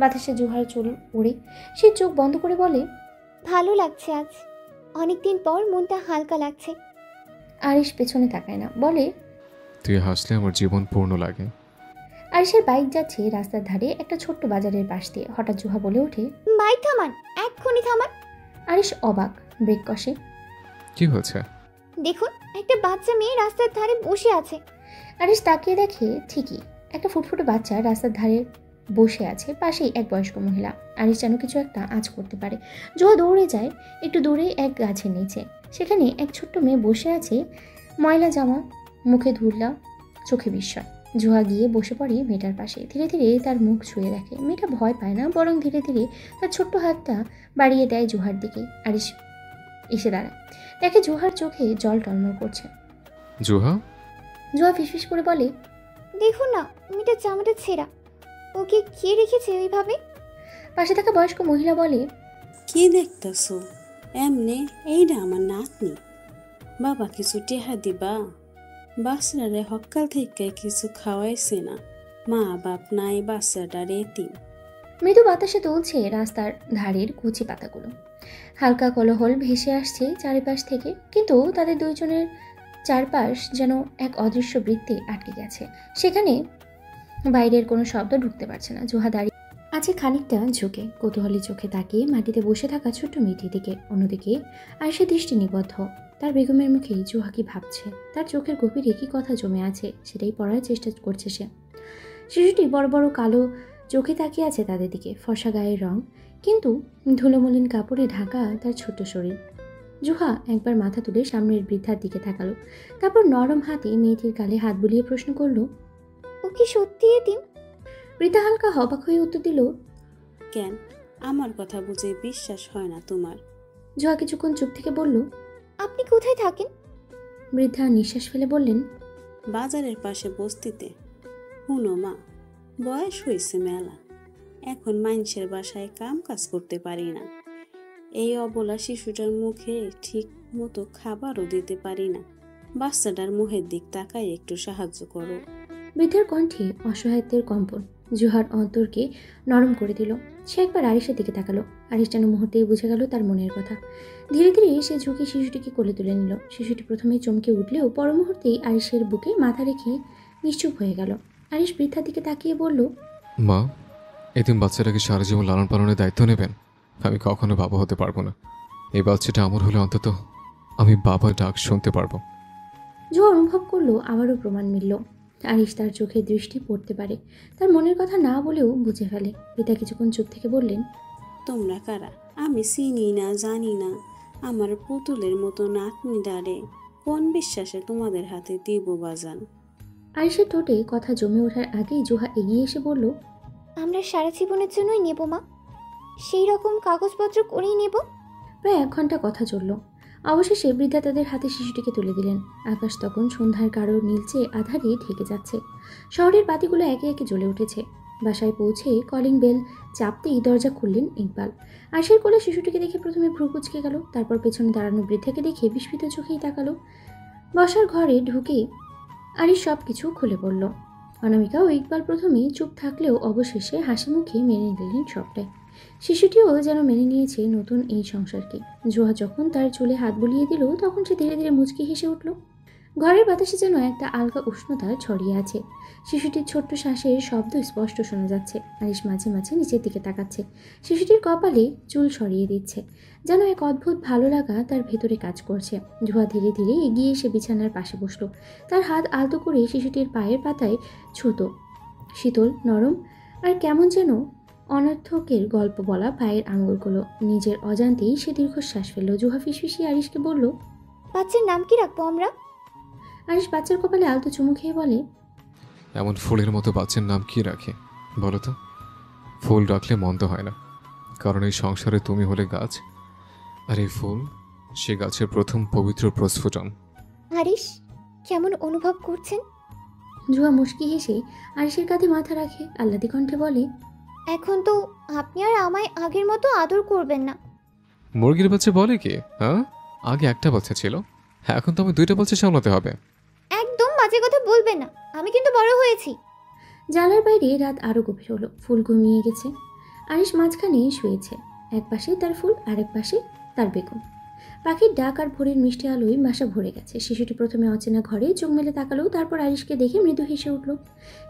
বাতাসে জুহার চুল ওড়ে। সে চোখ বন্ধ করে বলে,
ভালো লাগছে আজ, অনেকদিন পর মনটা হালকা লাগছে।
আরিশ পেছনে তাকায় না, বলে,
তুই হাসলে আমার জীবন পূর্ণ লাগে।
আরিশের বাইক যাচ্ছে রাস্তার ধারে একটা ছোট্ট বাজারের পাশ দিয়ে। হঠাৎ জুহা বলে ওঠে,
বাইক থামান, এক্ষুনি থামান।
আরিশ অবাক, ব্রেক কষে।
কি হয়েছে?
দেখুন, একটা বাচ্চা মেয়ে রাস্তার ধারে বসে আছে।
আরিশ তাকিয়ে দেখে ঠিকই একটা ফুটফুটে বাচ্চা রাস্তার ধারে বসে আছে, পাশেই এক বয়স্ক মহিলা। আরিশ যেন কিছু একটা আঁচ করতে পারে। জুহা দৌড়ে যায় একটু দূরে এক গাছের নিচে। সেখানে এক ছোট্ট মেয়ে বসে আছে, ময়লা জামা, মুখে ধুলা, চোখে বিস্ময়। জুহা গিয়ে বসে পড়ে মেয়েটার পাশে। ধীরে ধীরে তার মুখ ছুঁয়ে দেখে। মেয়েটা ভয় পায় না, বরং ধীরে ধীরে তার ছোট্ট হাতটা বাড়িয়ে দেয় জুহার দিকে। আরিশ এসে দাঁড়ায়, দেখে জুহার চোখে জল টলমল করছে।
জুহা?
জুহা ফিসফিস করে বলে,
দেখুন না, মেয়েটার জামাটা ছেঁড়া। ওকে কে রেখেছে ওইভাবে?
পাশে থাকা বয়স্ক মহিলা বলে,
কি দেখতেছো? এমনি এইটা আমার নাতনি। বাবা কিছু টেহা দিবা? বাচ্চারে সকাল থেকে কিছু খাওয়াইছে না, মা বাপ নাই, বাচ্চাটার এতিম।
মৃদু বাতাসে দুলছে রাস্তার ধারের কচি পাতাগুলো। হালকা কোলাহল ভেসে আসছে চারিপাশ থেকে, কিন্তু তাদের দুইজনের চারপাশ যেন এক অদৃশ্য বৃত্তে আটকে গেছে। সেখানে বাইরের কোনো শব্দ ঢুকতে পারছে না। জুহা দাঁড়িয়ে আছে খানিকটা ঝুঁকে, কৌতূহলী চোখে তাকিয়ে মাটিতে বসে থাকা ছোট্ট মেয়েটির দিকে। অন্যদিকে আয়েশা দৃষ্টি নিবদ্ধ। তার বেগমের মুখে জুহা কি ভাবছে, তার চোখের গভীরে কি কথা জমে আছে, সেটাই পড়ার চেষ্টা করছে সে। শিশুটি বড় বড় কালো চোখে তাকিয়ে আছে তাদের দিকে। ফর্সা গায়ের রং, কিন্তু ধুলোমলিন কাপড়ে ঢাকা তার ছোট্ট শরীর। জুহা একবার মাথা তুলে সামনের বৃদ্ধার দিকে তাকালো। তারপর নরম হাতে মেয়েটির গালে হাত বুলিয়ে প্রশ্ন করলো,
ও কি সত্যি এতিম?
বৃদ্ধা হালকা অবাক হয়ে উত্তর দিল,
কেন, আমার কথা বুঝে বিশ্বাস হয় না তোমার?
জুহা কিছুক্ষণ চুপ থেকে বলল,
আপনি কোথায় থাকেন?
বৃদ্ধা নিঃশ্বাস ফেলে বললেন,
বাজারের পাশে বস্তিতে। শুনো মা, বয়স হয়েছে মেলা, এখন মানুষের বাসায় কাম কাজ করতে পারি না। এই অবলা শিশুটার মুখে ঠিক মতো খাবারও দিতে পারি না। বাচ্চাটার মুখের দিক তাকাই একটু সাহায্য করো।
বৃদ্ধার কণ্ঠে অসহায়ত্বের কম্পন জুহার অন্তরকে নরম করে দিল। সে একবার আরিশের দিকে তাকালো। আরিশ যেন মুহূর্তেই বুঝে গেল তার মনের কথা। ধীরে ধীরে সে ঝুঁকে শিশুটিকে কোলে তুলে নিল। শিশুটি প্রথমে চমকে উঠলেও পর মুহূর্তেই আরিশের বুকে মাথা রেখে নিশ্চুপ হয়ে গেল। আরিশ বৃদ্ধার দিকে তাকিয়ে বলল,
মা, এতিম বাচ্চাটাকে সারা জীবন লালন পালনের দায়িত্ব নেবেন? আমি কখনো বাবা হতে পারবো না। এই বাচ্চাটা আমার হলে অন্তত আমি বাবা ডাক শুনতে পারবো।
জুহা অনুভব করলো আবারও প্রমাণ মিলল। আরিশ তার চোখে দৃষ্টি পড়তে পারে, তার মনের কথা না বলেও বুঝে ফেলে। পিতা কিছুক্ষণ চুপ থেকে বললেন,
তোমরা কারা? আমি চিনি না, জানি না। আমার পুতুলের মতো নাতনি ডারে কোন বিশ্বাসে তোমাদের হাতে দিব বাজান?
আরিশের ঠোঁটে কথা জমে ওঠার আগেই জুহা এগিয়ে এসে বলল,
আমরা সারা জীবনের জন্যই নেব মা, সেই রকম কাগজপত্র করেই নেব।
প্রায় 1 ঘন্টা কথা চলল। অবশেষে বৃদ্ধা তাদের হাতে শিশুটিকে তুলে দিলেন। আকাশ তখন সন্ধ্যার গাঢ় নীলচে আধারে ঢেকে যাচ্ছে। শহরের বাতিগুলো একে একে জ্বলে উঠেছে। বাসায় পৌঁছে কলিং বেল চাপতেই দরজা খুললেন ইকবাল। আশির কোলে শিশুটিকে দেখে প্রথমে ভ্রু কুঁচকে গেল, তারপর পেছনে দাঁড়ানো বৃদ্ধাকে দেখে বিস্মিত চোখেই তাকালো। বসার ঘরে ঢুকে আরিশ সব কিছু খুলে পড়ল। অনামিকা ও ইকবাল প্রথমে চুপ থাকলেও অবশেষে হাসি মুখে মেনে নিলেন সবটাই। শিশুটিও যেন মেনে নিয়েছে নতুন এই সংসারকে। জুহা যখন তার চুলে হাত বুলিয়ে দিল, তখন সে ধীরে ধীরে মুচকি হেসে উঠল। ঘরের বাতাসে যেন একটা আলগা উষ্ণতা ছড়িয়ে আছে। শিশুটির ছোট্ট শ্বাসের শব্দ স্পষ্ট শোনা যাচ্ছে। আরিশ মাঝে মাঝে নিচের দিকে তাকাচ্ছে। শিশুটির কপালে চুল সরিয়ে দিচ্ছে, যেন এক অদ্ভুত ভালো লাগা তার ভেতরে কাজ করছে। জুহা ধীরে ধীরে এগিয়ে এসে বিছানার পাশে বসলো। তার হাত আলতো করে শিশুটির পায়ের পাতায় ছুঁত। শীতল, নরম আর কেমন যেন অনর্থকের গল্প বলা পায়ের আঙুলগুলো। নিজের অজান্তেই সে দীর্ঘশ্বাস ফেলল। জুহা ফিসফিসিয়ে আরিশকে বলল,
বাচ্চার নাম কি রাখবো আমরা?
আরিশ বাচ্চার কপালে আলতো চুমু খেয়ে বলে,
এমন ফুলের মতো বাচ্চার নাম কি রাখে বলো তো? ফুল রাখলে মন্দ হয় না, কারণ এই সংসারে তুমি হলে গাছ, আর এই ফুল সে গাছের প্রথম পবিত্র প্রস্ফুটন।
আরিশ, কেমন অনুভব করছেন?
জুহা মুচকি হেসে আরিশের কাঁধে মাথা রাখে আহ্লাদি কণ্ঠে বলে,
এখন তো আপনি আর আমায় আগের মতো আদর করবেন না।
মুরগির বাচ্চা বলে কি? হ্যাঁ, আগে একটা বাচ্চা ছিল, এখন তো আমি 2টা বাচ্চা সামলাতে হবে।
একদম বাজে কথা বলবেন না, আমি কিন্তু বড় হয়েছি।
জানালার বাইরে রাত আরো গভীর হলো। ফুল ঘুমিয়ে গেছে। আরিশ মাঝখানে শুয়েছে। এক পাশে তার ফুল, আরেক পাশে তার বেগম। পাখির ডাক আর ভোরের মিষ্টি আলোয় বাসা ভরে গেছে। শিশুটি প্রথমে অচেনা ঘরে চোখ মেলে তাকালো, তারপর আরিশকে দেখে মৃদু হেসে উঠল।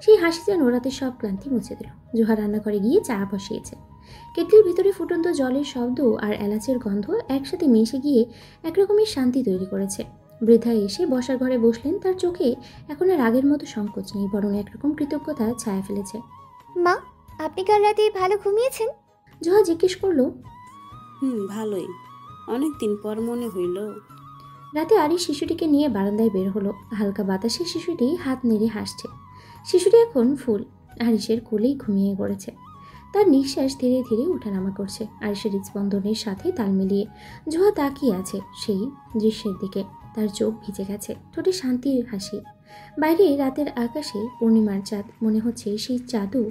সেই হাসি যেন রাতের সব ক্লান্তি মুছে দিল। জোহা রান্নাঘরে গিয়ে চা বসিয়েছে। কেটলির ভিতরে ফুটন্ত জলের শব্দ আর এলাচের গন্ধ একসাথে মিশে গিয়ে একরকমের শান্তি তৈরি করেছে। বৃদ্ধা এসে বসার ঘরে বসলেন। তার চোখে এখন আর আগের মতো সংকোচ নেই, বরং একরকম কৃতজ্ঞতা ছায়া ফেলেছে।
মা, আপনি কাল রাতে ভালো ঘুমিয়েছেন?
জোহা জিজ্ঞেস করলো।
ভালোই, অনেক দিন পর মনে হইল।
রাতে আরিশ শিশুটিকে নিয়ে বারান্দায় বের হলো। হালকা বাতাসে শিশুটি হাত নেড়ে হাসছে। শিশুটি এখন ফুল আরিশের কোলেই ঘুমিয়ে পড়েছে। তার নিঃশ্বাস ধীরে ধীরে ওঠানামা করছে। আরিশের হৃদস্পন্দনের সাথে তাল মিলিয়ে জোহা তাকিয়ে আছে সেই দৃশ্যের দিকে। তার চোখ ভিজে গেছে, ঠোঁটে শান্তির হাসি। বাইরে রাতের আকাশে পূর্ণিমার চাঁদ, মনে হচ্ছে সেই চাঁদও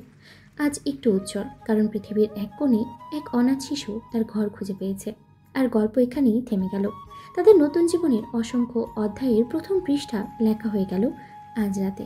আজ একটু উজ্জ্বল, কারণ পৃথিবীর এক কোণে এক অনাথ শিশু তার ঘর খুঁজে পেয়েছে। আর গল্প এখানেই থেমে গেল। তাদের নতুন জীবনের অসংখ্য অধ্যায়ের প্রথম পৃষ্ঠা লেখা হয়ে গেল আজ রাতে।